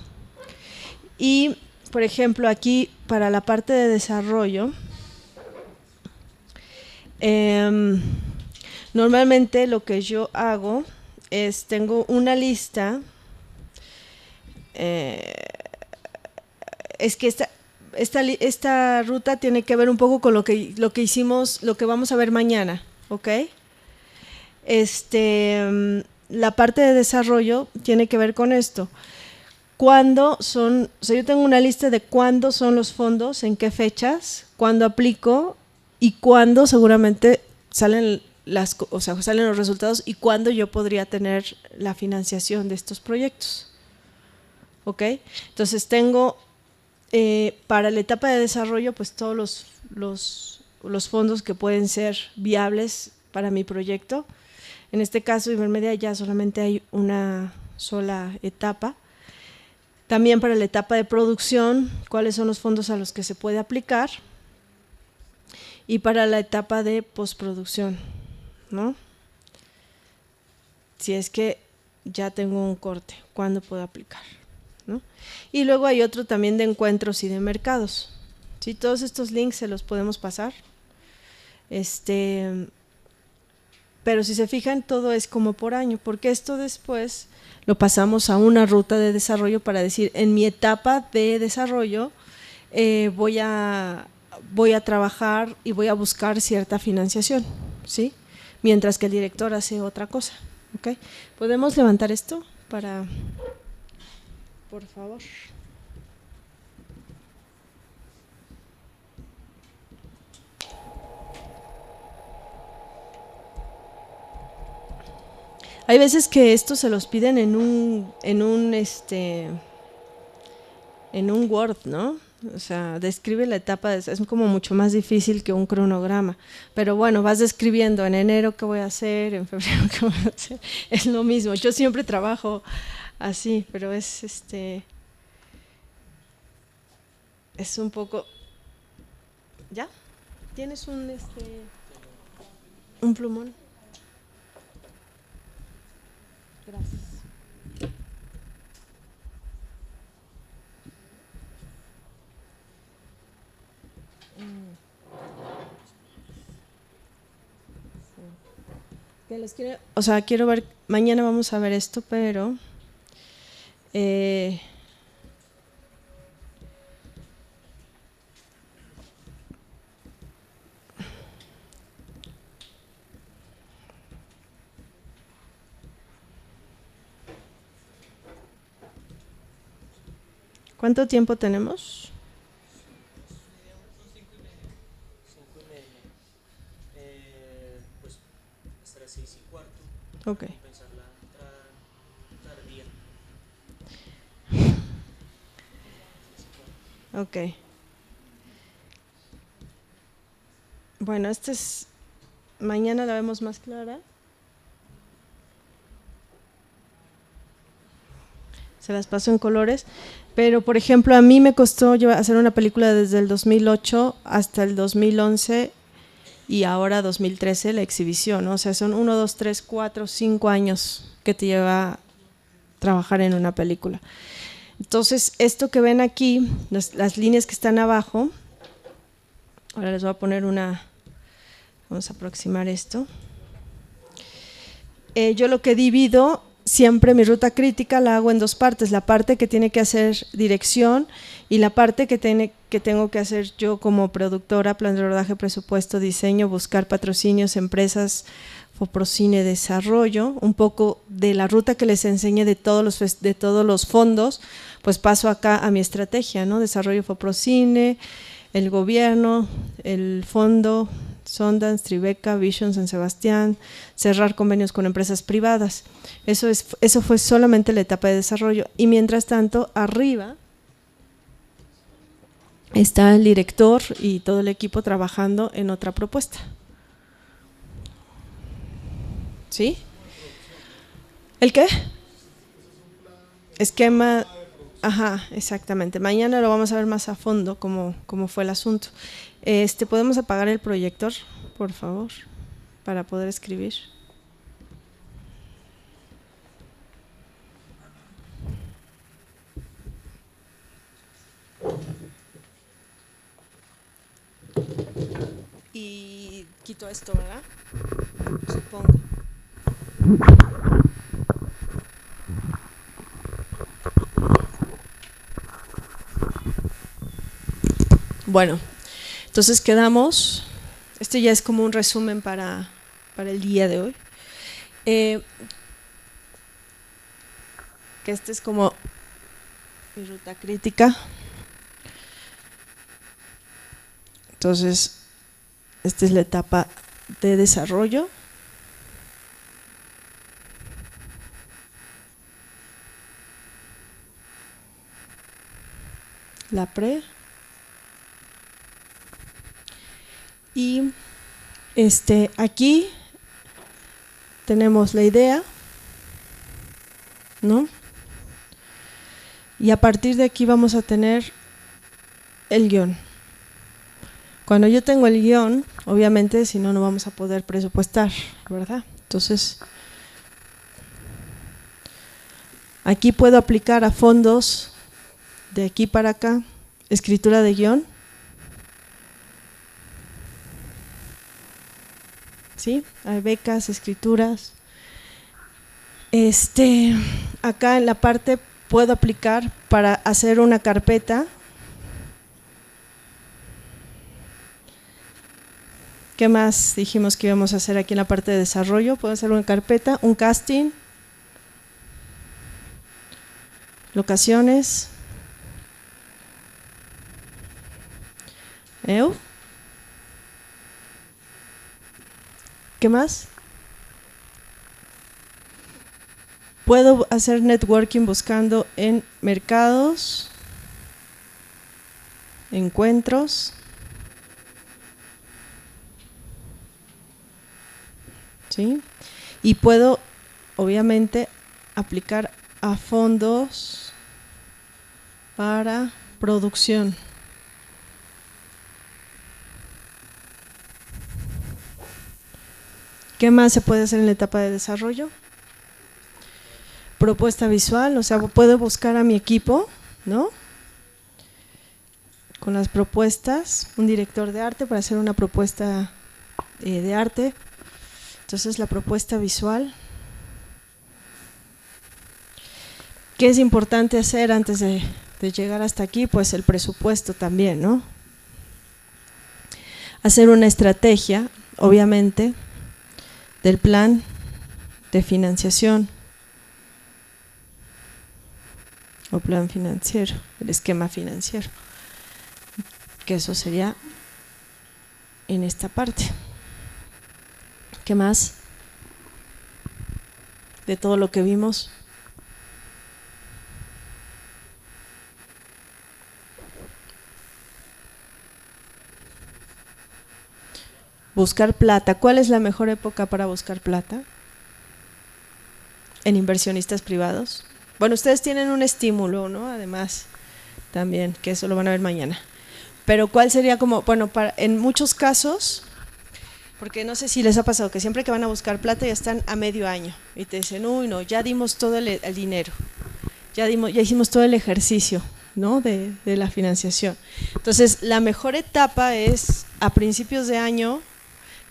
Y, por ejemplo, aquí para la parte de desarrollo, normalmente lo que yo hago es, tengo una lista, es que esta ruta tiene que ver un poco con lo que hicimos, lo que vamos a ver mañana, ¿ok? La parte de desarrollo tiene que ver con esto. ¿Cuándo son? O sea, yo tengo una lista de cuándo son los fondos, en qué fechas, cuándo aplico y cuándo seguramente salen salen los resultados y cuándo yo podría tener la financiación de estos proyectos. ¿Ok? Entonces tengo para la etapa de desarrollo pues todos los fondos que pueden ser viables para mi proyecto. En este caso, Ibermedia ya solamente hay una sola etapa. También para la etapa de producción, cuáles son los fondos a los que se puede aplicar. Y para la etapa de postproducción, ¿no? Si es que ya tengo un corte, ¿cuándo puedo aplicar? ¿No? Y luego hay otro también de encuentros y de mercados. ¿Sí? Todos estos links se los podemos pasar. Pero si se fijan, todo es como por año, porque esto después lo pasamos a una ruta de desarrollo para decir, en mi etapa de desarrollo voy a trabajar y voy a buscar cierta financiación, ¿sí? Mientras que el director hace otra cosa. ¿Okay? ¿Podemos levantar esto para, por favor? Hay veces que esto se los piden en un Word, ¿no? O sea, describe la etapa, es como mucho más difícil que un cronograma. Pero bueno, vas describiendo en enero qué voy a hacer, en febrero qué voy a hacer. Es lo mismo. Yo siempre trabajo así, pero es un poco. ¿Ya? ¿Tienes un plumón? Gracias. Que les quiero ver, mañana vamos a ver esto, pero ¿cuánto tiempo tenemos? Ok. Ok. Bueno, mañana la vemos más clara. Se las paso en colores, pero por ejemplo a mí me costó hacer una película desde el 2008 hasta el 2011 y ahora 2013 la exhibición, ¿no? O sea, son 1, 2, 3, 4, 5 años que te lleva trabajar en una película. Entonces, esto que ven aquí, las líneas que están abajo, ahora les voy a poner vamos a aproximar esto. Yo lo que divido, siempre mi ruta crítica la hago en dos partes, la parte que tiene que hacer dirección y la parte que tengo que hacer yo como productora, plan de rodaje, presupuesto, diseño, buscar patrocinios, empresas, Foprocine, desarrollo, un poco de la ruta que les enseñé de todos los fondos, pues paso acá a mi estrategia, ¿no? Desarrollo Foprocine, el gobierno, el fondo, Sundance, Tribeca, Vision, San Sebastián, cerrar convenios con empresas privadas. Eso fue solamente la etapa de desarrollo. Y mientras tanto, arriba está el director y todo el equipo trabajando en otra propuesta. ¿Sí? ¿El qué? Esquema. Ajá, exactamente. Mañana lo vamos a ver más a fondo cómo fue el asunto. ¿Podemos apagar el proyector, por favor, para poder escribir? Y quito esto, ¿verdad? Supongo. Bueno, entonces quedamos, este ya es como un resumen para el día de hoy, que este es como mi ruta crítica, Entonces, esta es la etapa de desarrollo. La pre. Y aquí tenemos la idea, ¿no? Y a partir de aquí vamos a tener el guión. Cuando yo tengo el guión, obviamente, si no, no vamos a poder presupuestar, ¿verdad? Entonces, aquí puedo aplicar a fondos de aquí para acá, escritura de guión. ¿Sí? Hay becas, escrituras. Acá en la parte puedo aplicar para hacer una carpeta. ¿Qué más dijimos que íbamos a hacer aquí en la parte de desarrollo? Puedo hacer una carpeta, un casting, locaciones, ¿qué más? Puedo hacer networking buscando en mercados, encuentros, ¿sí? Y puedo, obviamente, aplicar a fondos para producción. ¿Qué más se puede hacer en la etapa de desarrollo? Propuesta visual, o sea, puedo buscar a mi equipo, ¿no? Con las propuestas, un director de arte para hacer una propuesta de arte. Entonces, la propuesta visual. ¿Qué es importante hacer antes de llegar hasta aquí? Pues el presupuesto también, ¿no? Hacer una estrategia, obviamente, del plan de financiación o plan financiero, el esquema financiero, que eso sería en esta parte. ¿Qué más? De todo lo que vimos. Buscar plata. ¿Cuál es la mejor época para buscar plata? En inversionistas privados. Bueno, ustedes tienen un estímulo, ¿no? Además, también, que eso lo van a ver mañana. Pero ¿cuál sería como, bueno, en muchos casos, porque no sé si les ha pasado que siempre que van a buscar plata ya están a medio año y te dicen, uy, no, ya dimos todo el dinero, ya hicimos todo el ejercicio, ¿no? de la financiación. Entonces, la mejor etapa es a principios de año,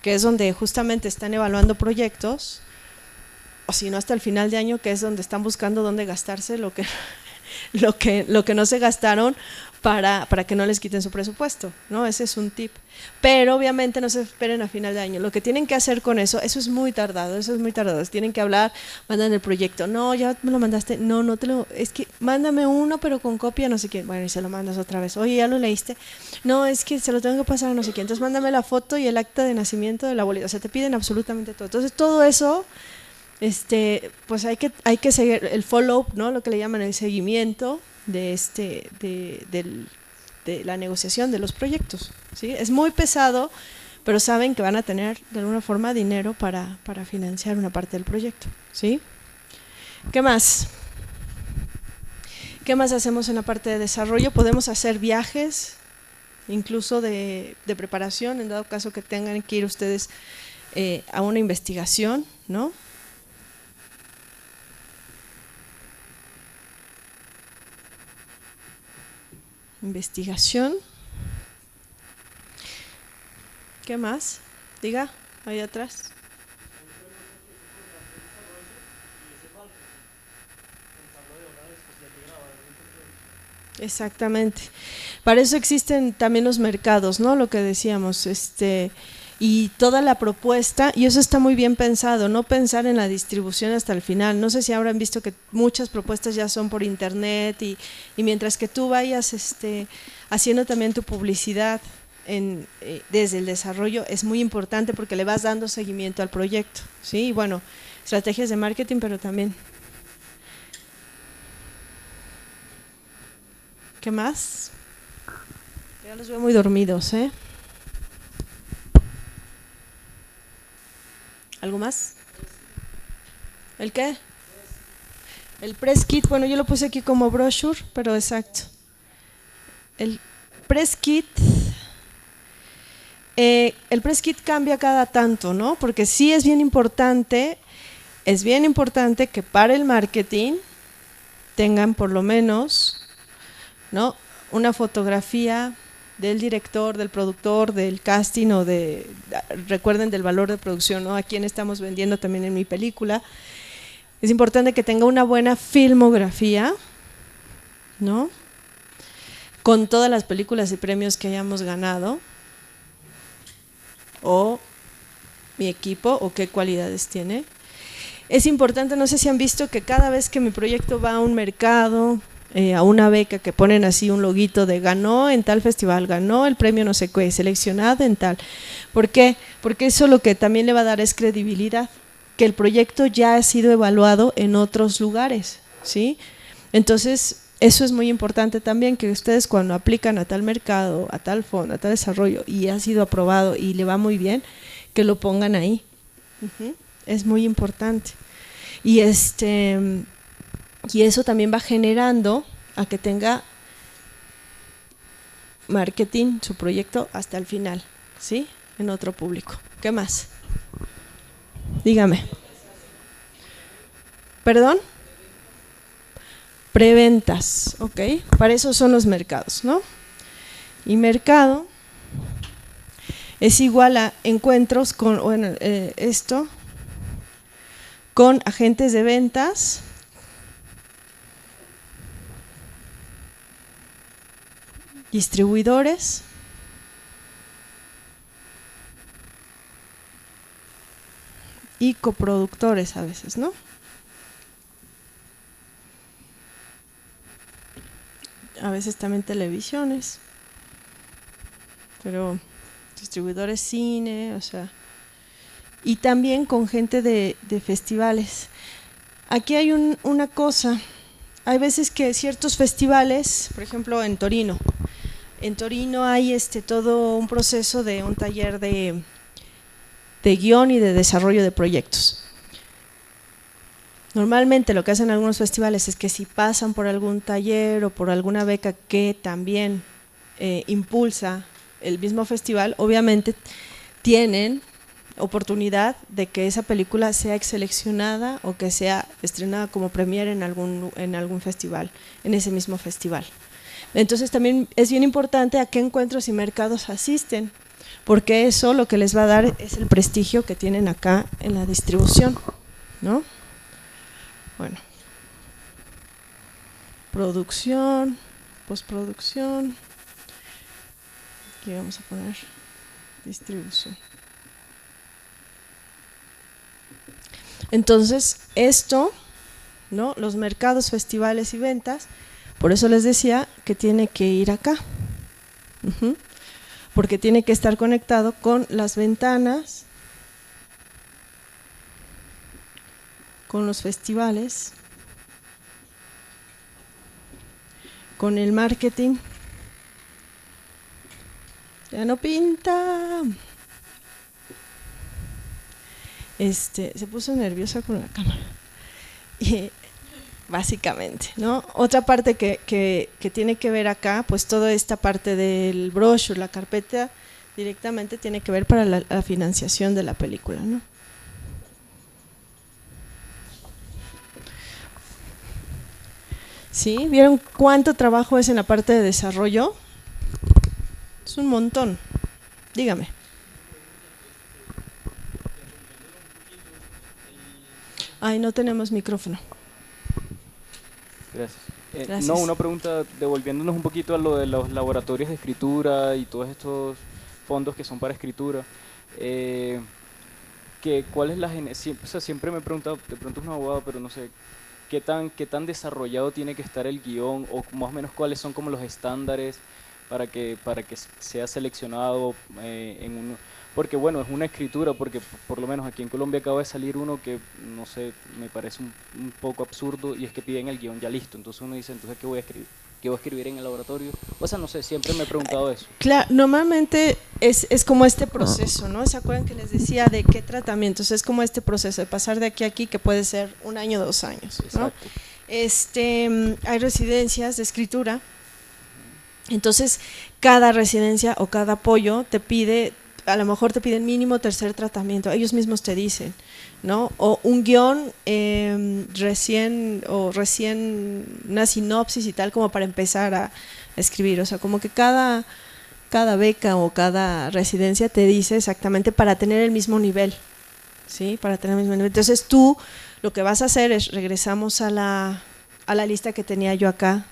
que es donde justamente están evaluando proyectos, o si no hasta el final de año, que es donde están buscando dónde gastarse lo que no se gastaron para que no les quiten su presupuesto, ¿no? Ese es un tip. Pero obviamente no se esperen a final de año. Lo que tienen que hacer con eso es muy tardado, Tienen que hablar, mandan el proyecto, no, ya me lo mandaste, no te lo, es que mándame uno pero con copia no sé quién, bueno, y se lo mandas otra vez, oye, ya lo leíste, no, es que se lo tengo que pasar a no sé quién, entonces mándame la foto y el acta de nacimiento de la abuelita, o sea, te piden absolutamente todo. Entonces todo eso, pues hay que seguir el follow-up, ¿no? Lo que le llaman el seguimiento de la negociación de los proyectos, ¿sí? Es muy pesado, pero saben que van a tener de alguna forma dinero para financiar una parte del proyecto, ¿sí? ¿Qué más? ¿Qué más hacemos en la parte de desarrollo? Podemos hacer viajes, incluso de preparación, en dado caso que tengan que ir ustedes a una investigación, ¿no? Investigación. ¿Qué más? Diga, ahí atrás. Exactamente. Para eso existen también los mercados, ¿no? Lo que decíamos, y toda la propuesta, y eso está muy bien pensado, no pensar en la distribución hasta el final. No sé si habrán visto que muchas propuestas ya son por internet y mientras que tú vayas haciendo también tu publicidad desde el desarrollo es muy importante porque le vas dando seguimiento al proyecto, ¿sí? Y bueno, estrategias de marketing, pero también. ¿Qué más? Ya los veo muy dormidos, ¿eh? ¿Algo más? ¿El qué? El press kit, bueno, yo lo puse aquí como brochure, pero exacto. El press kit cambia cada tanto, ¿no? Porque sí es bien importante que para el marketing tengan por lo menos, ¿no?, una fotografía del director, del productor, del casting o recuerden del valor de producción, ¿no? A quién estamos vendiendo también en mi película. Es importante que tenga una buena filmografía, ¿no?, con todas las películas y premios que hayamos ganado, o mi equipo, o qué cualidades tiene. Es importante, no sé si han visto que cada vez que mi proyecto va a un mercado, a una beca, que ponen así un loguito de ganó en tal festival, ganó el premio no sé qué, seleccionado en tal. ¿Por qué? Porque eso lo que también le va a dar es credibilidad, que el proyecto ya ha sido evaluado en otros lugares, ¿sí? Entonces, eso es muy importante también, que ustedes cuando aplican a tal mercado, a tal fondo, a tal desarrollo, y ha sido aprobado y le va muy bien, que lo pongan ahí. Es muy importante. Y eso también va generando a que tenga marketing su proyecto hasta el final, ¿sí? En otro público. ¿Qué más? Dígame. ¿Perdón? Preventas, ok. Para eso son los mercados, ¿no? Y mercado es igual a encuentros con, bueno, con agentes de ventas, distribuidores, y coproductores a veces, ¿no? A veces también televisiones, pero distribuidores cine, o sea, y también con gente de festivales. Aquí hay una cosa, hay veces que ciertos festivales, por ejemplo en Torino hay todo un proceso de un taller de guión y de desarrollo de proyectos. Normalmente lo que hacen algunos festivales es que si pasan por algún taller o por alguna beca que también impulsa el mismo festival, obviamente tienen oportunidad de que esa película sea seleccionada o que sea estrenada como premier en algún festival, en ese mismo festival. Entonces también es bien importante a qué encuentros y mercados asisten, porque eso lo que les va a dar es el prestigio que tienen acá en la distribución, ¿no? Bueno, producción, postproducción, aquí vamos a poner distribución. Entonces esto, ¿no?, los mercados, festivales y ventas, por eso les decía que tiene que ir acá, porque tiene que estar conectado con las ventanas, con los festivales, con el marketing. Ya no pinta. Se puso nerviosa con la cámara. Y básicamente, ¿no? Otra parte que tiene que ver acá, pues toda esta parte del brochure, la carpeta, directamente tiene que ver para la financiación de la película, ¿no? ¿Sí? ¿Vieron cuánto trabajo es en la parte de desarrollo? Es un montón. Dígame. Ay, no tenemos micrófono. Gracias. Gracias. No, una pregunta, devolviéndonos un poquito a lo de los laboratorios de escritura y todos estos fondos que son para escritura. ¿Cuál es la siempre me he preguntado, de pronto es un abogado, pero no sé, ¿qué tan desarrollado tiene que estar el guión o más o menos cuáles son como los estándares para que sea seleccionado en uno. Porque bueno, es una escritura, porque por lo menos aquí en Colombia acaba de salir uno que, no sé, me parece un poco absurdo, y es que piden el guión ya listo. Entonces uno dice, entonces, ¿qué voy a escribir? ¿Qué voy a escribir en el laboratorio? O sea, no sé, siempre me he preguntado eso. Claro, normalmente es como este proceso, ¿no? ¿Se acuerdan que les decía de qué tratamientos? Es como este proceso de pasar de aquí a aquí, que puede ser 1 año, 2 años, ¿no? Exacto. Hay residencias de escritura, entonces cada residencia o cada apoyo te pide, a lo mejor te piden mínimo 3er tratamiento, ellos mismos te dicen, ¿no? O un guión recién, una sinopsis y tal, como para empezar a escribir. O sea, como que cada beca o cada residencia te dice exactamente para tener el mismo nivel, ¿sí? Para tener el mismo nivel. Entonces tú lo que vas a hacer es, regresamos a la lista que tenía yo acá.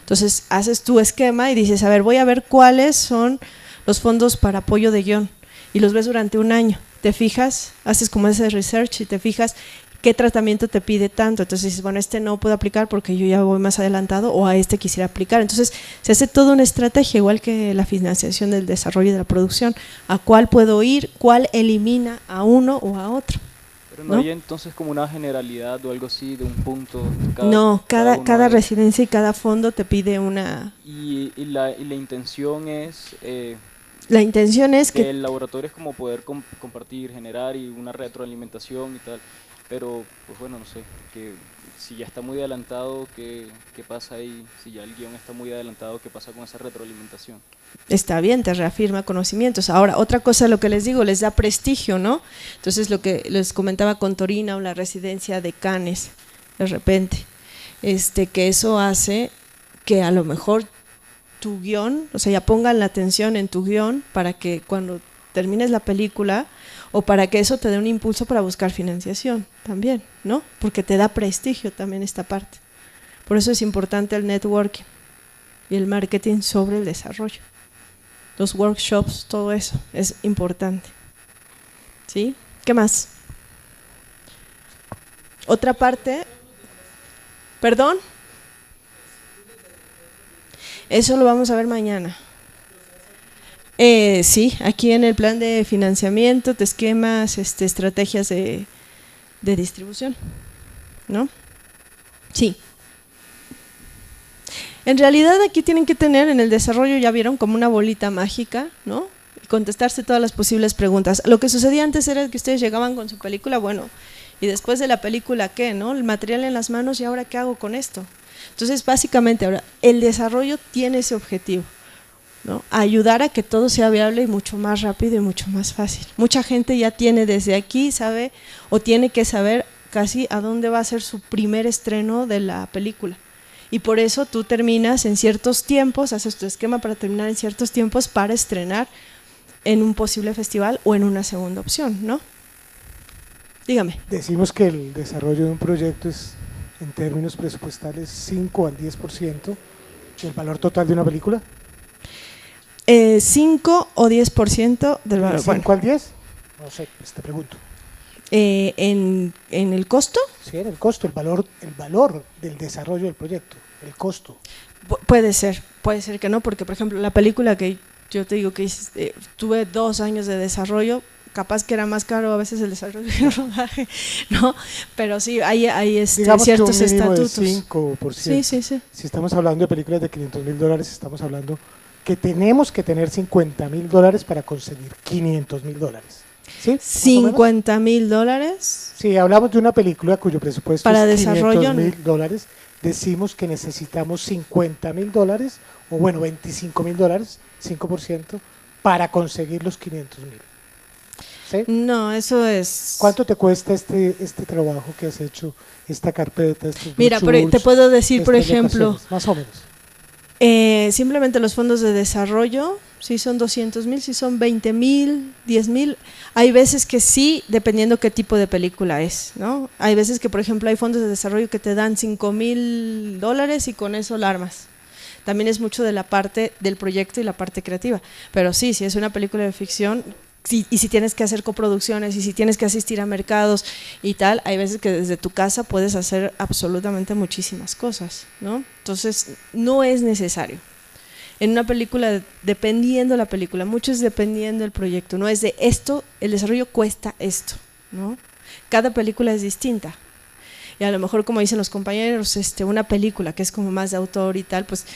Entonces haces tu esquema y dices, a ver, voy a ver cuáles son los fondos para apoyo de guión, y los ves durante 1 año. Te fijas, haces como ese research y te fijas qué tratamiento te pide tanto. Entonces dices, bueno, este no puedo aplicar porque yo ya voy más adelantado, o a este quisiera aplicar. Entonces se hace toda una estrategia, igual que la financiación del desarrollo y de la producción, a cuál puedo ir, cuál elimina a uno o a otro. Pero no hay entonces como una generalidad o algo así de un punto. Cada residencia y cada fondo te pide una. Y la intención es. La intención es que el laboratorio es como poder compartir, generar y una retroalimentación y tal, pero pues bueno, no sé, que si ya está muy adelantado, ¿qué pasa ahí? Si ya el guión está muy adelantado, ¿qué pasa con esa retroalimentación? Está bien, te reafirma conocimientos. Ahora, otra cosa, lo que les digo, les da prestigio, ¿no? Entonces, lo que les comentaba con Torina o la residencia de Cannes, de repente, que eso hace que a lo mejor tu guión, o sea, ya pongan la atención en tu guión para que cuando termines la película, o para que eso te dé un impulso para buscar financiación también, ¿no? Porque te da prestigio también esta parte. Por eso es importante el networking y el marketing sobre el desarrollo. Los workshops, todo eso es importante. ¿Sí? ¿Qué más? Otra parte. ¿Perdón? Eso lo vamos a ver mañana. Sí, aquí en el plan de financiamiento, de esquemas, estrategias de distribución, ¿no? Sí. En realidad aquí tienen que tener en el desarrollo, ya vieron, como una bolita mágica, ¿no? Y contestarse todas las posibles preguntas. Lo que sucedía antes era que ustedes llegaban con su película, bueno, y después de la película, ¿qué, no? El material en las manos, ¿y ahora qué hago con esto? Entonces, básicamente, ahora, el desarrollo tiene ese objetivo, ¿no? Ayudar a que todo sea viable y mucho más rápido y mucho más fácil. Mucha gente ya tiene desde aquí, sabe, o tiene que saber casi a dónde va a ser su primer estreno de la película. Y por eso tú terminas en ciertos tiempos, haces tu esquema para terminar en ciertos tiempos para estrenar en un posible festival o en una segunda opción, ¿no? Dígame. Decimos que el desarrollo de un proyecto es, en términos presupuestales, 5 al 10% del valor total de una película. 5 o 10% del valor. ¿De 5 al 10? No sé, te pregunto. ¿En el costo? Sí, en el costo, el valor del desarrollo del proyecto, el costo. Puede ser que no, porque por ejemplo la película que yo te digo que tuve 2 años de desarrollo, capaz que era más caro a veces el desarrollo y el rodaje, ¿no? Pero sí, hay ciertos que un mínimo estatutos. De 5%. Sí. Si estamos hablando de películas de $500,000, estamos hablando que tenemos que tener $50,000 para conseguir $500,000. ¿Sí? $50,000. Si hablamos de una película cuyo presupuesto para es desarrollo, $500,000, decimos que necesitamos $50,000 o bueno, $25,000, 5%, para conseguir los $500,000. ¿Sí? No, eso es. ¿Cuánto te cuesta este trabajo que has hecho, esta carpeta? Mira, pero te puedo decir, por ejemplo, más o menos. Simplemente los fondos de desarrollo, si son 200,000, si son 20,000, 10,000, hay veces que sí, dependiendo qué tipo de película es, ¿no? Hay veces que, por ejemplo, hay fondos de desarrollo que te dan $5,000 y con eso la armas. También es mucho de la parte del proyecto y la parte creativa, pero sí, si es una película de ficción, y si tienes que hacer coproducciones y si tienes que asistir a mercados y tal, hay veces que desde tu casa puedes hacer absolutamente muchísimas cosas, ¿no? Entonces, no es necesario. En una película, dependiendo la película, mucho es dependiendo del proyecto, no es de esto, el desarrollo cuesta esto, ¿no? Cada película es distinta. Y a lo mejor, como dicen los compañeros, una película que es como más de autor y tal, pues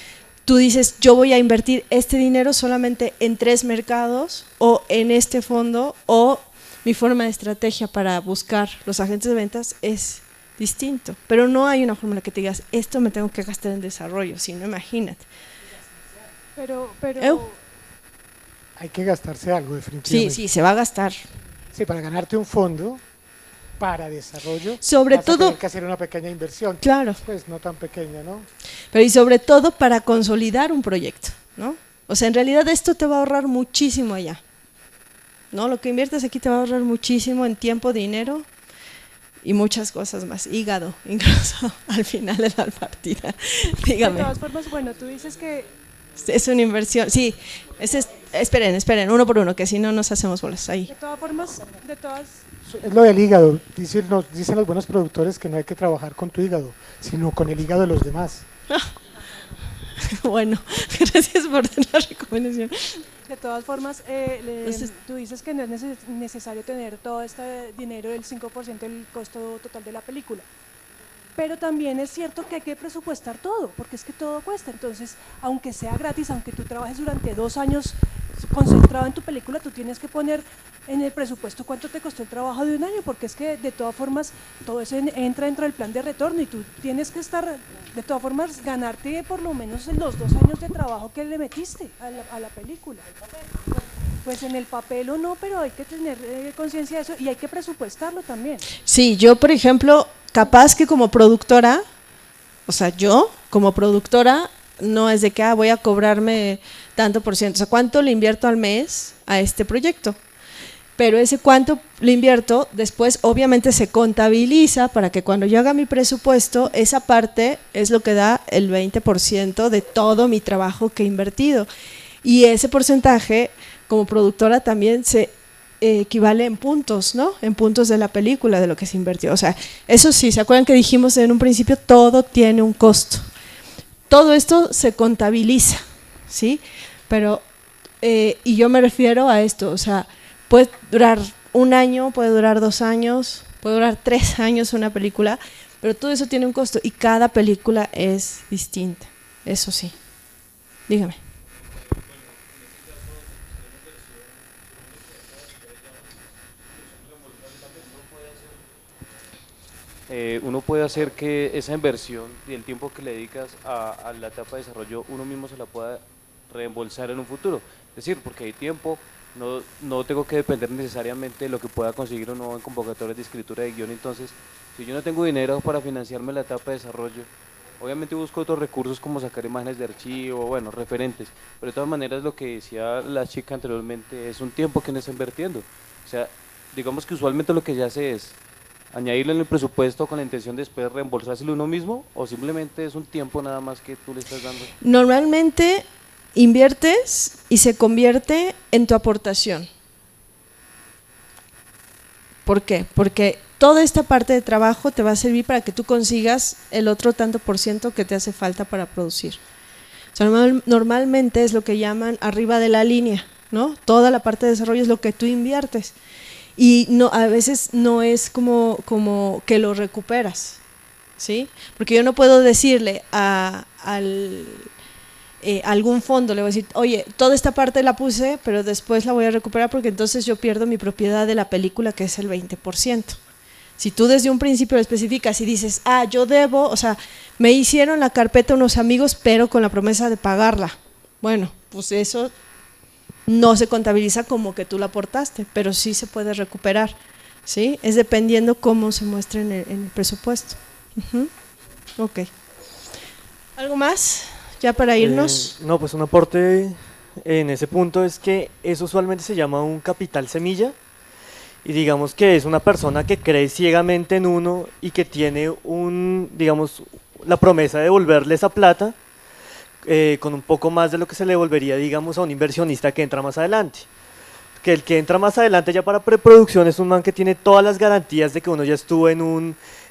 tú dices, yo voy a invertir este dinero solamente en 3 mercados, o en este fondo, o mi forma de estrategia para buscar los agentes de ventas es distinto. Pero no hay una fórmula que te digas, esto me tengo que gastar en desarrollo, sino imagínate. Pero hay que gastarse algo, definitivamente. Sí, se va a gastar. Sí, para ganarte un fondo para desarrollo, sobre vas todo, a tener que hacer una pequeña inversión. Claro. Pues no tan pequeña, ¿no? Pero y sobre todo para consolidar un proyecto, ¿no? O sea, en realidad esto te va a ahorrar muchísimo allá, ¿no? Lo que inviertes aquí te va a ahorrar muchísimo en tiempo, dinero y muchas cosas más. Hígado, incluso al final de la partida. Dígame. De todas formas, bueno, tú dices que es una inversión, sí. Esperen, uno por uno, que si no nos hacemos bolas ahí. De todas formas, es lo del hígado. Dicen los buenos productores que no hay que trabajar con tu hígado, sino con el hígado de los demás. Bueno, gracias por la recomendación. De todas formas, tú dices que no es necesario tener todo este dinero del 5% del costo total de la película. Pero también es cierto que hay que presupuestar todo, porque es que todo cuesta. Entonces, aunque sea gratis, aunque tú trabajes durante 2 años concentrado en tu película, tú tienes que poner en el presupuesto cuánto te costó el trabajo de 1 año, porque es que de todas formas todo eso entra dentro del plan de retorno y tú tienes que estar, de todas formas, ganarte por lo menos los 2 años de trabajo que le metiste a la película. Pues en el papel o no, pero hay que tener conciencia de eso y hay que presupuestarlo también. Sí, yo por ejemplo, capaz que como productora, o sea, yo como productora no es de que voy a cobrarme tanto por ciento, o sea, ¿cuánto le invierto al mes a este proyecto? Pero ese cuánto le invierto después obviamente se contabiliza para que cuando yo haga mi presupuesto, esa parte es lo que da el 20% de todo mi trabajo que he invertido. Y ese porcentaje como productora también se equivale en puntos, ¿no? En puntos de la película, de lo que se invirtió. O sea, eso sí, ¿se acuerdan que dijimos en un principio? Todo tiene un costo. Todo esto se contabiliza, ¿sí? Pero, y yo me refiero a esto, o sea, puede durar 1 año, puede durar 2 años, puede durar 3 años una película, pero todo eso tiene un costo y cada película es distinta, eso sí. Dígame. Uno puede hacer que esa inversión y el tiempo que le dedicas a la etapa de desarrollo, uno mismo se la pueda reembolsar en un futuro. Es decir, porque hay tiempo, no tengo que depender necesariamente de lo que pueda conseguir o no en convocatorias de escritura de guión. Entonces, si yo no tengo dinero para financiarme la etapa de desarrollo, obviamente busco otros recursos como sacar imágenes de archivo, bueno, referentes. Pero de todas maneras, lo que decía la chica anteriormente, es un tiempo que uno está invirtiendo. O sea, digamos que usualmente lo que se hace es añadirlo en el presupuesto con la intención de después reembolsárselo uno mismo, o simplemente es un tiempo nada más que tú le estás dando. Normalmente inviertes y se convierte en tu aportación. ¿Por qué? Porque toda esta parte de trabajo te va a servir para que tú consigas el otro tanto por ciento que te hace falta para producir. O sea, normalmente es lo que llaman arriba de la línea, ¿no? Toda la parte de desarrollo es lo que tú inviertes. Y no, a veces no es como que lo recuperas, ¿sí? Porque yo no puedo decirle a algún fondo, le voy a decir, oye, toda esta parte la puse, pero después la voy a recuperar porque entonces yo pierdo mi propiedad de la película, que es el 20%. Si tú desde un principio lo especificas y dices, yo debo, o sea, me hicieron la carpeta unos amigos, pero con la promesa de pagarla. Bueno, pues eso no se contabiliza como que tú la aportaste, pero sí se puede recuperar, ¿sí? Es dependiendo cómo se muestre en el presupuesto. Ok. ¿Algo más? Ya para irnos. No, pues un aporte en ese punto es que eso usualmente se llama un capital semilla, y digamos que es una persona que cree ciegamente en uno y que tiene digamos, la promesa de devolverle esa plata con un poco más de lo que se le devolvería, digamos, a un inversionista que entra más adelante. Que el que entra más adelante ya para preproducción es un man que tiene todas las garantías de que uno ya estuvo en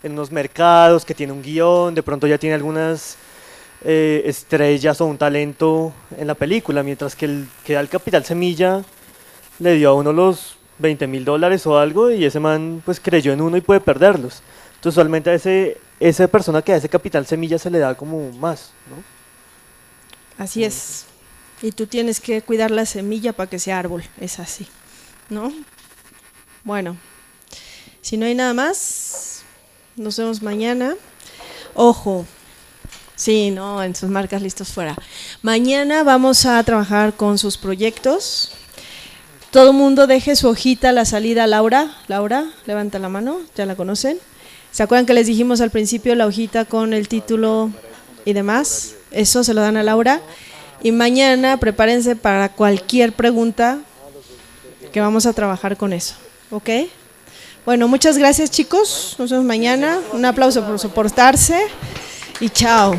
unos mercados, que tiene un guión, de pronto ya tiene algunas estrellas o un talento en la película, mientras que el que da el capital semilla le dio a uno los $20.000 o algo y ese man pues creyó en uno y puede perderlos. Entonces usualmente a esa persona que da ese capital semilla se le da como más, ¿no? Así es. Y tú tienes que cuidar la semilla para que sea árbol, es así, ¿no? Bueno, si no hay nada más, nos vemos mañana. Ojo, sí, no, en sus marcas listos fuera. Mañana vamos a trabajar con sus proyectos. Todo mundo deje su hojita a la salida. Laura, levanta la mano, ya la conocen. ¿Se acuerdan que les dijimos al principio la hojita con el título y demás? Eso se lo dan a Laura. Y mañana prepárense para cualquier pregunta que vamos a trabajar con eso, ¿ok? Bueno, muchas gracias chicos, nos vemos mañana. Un aplauso por soportarse y chao.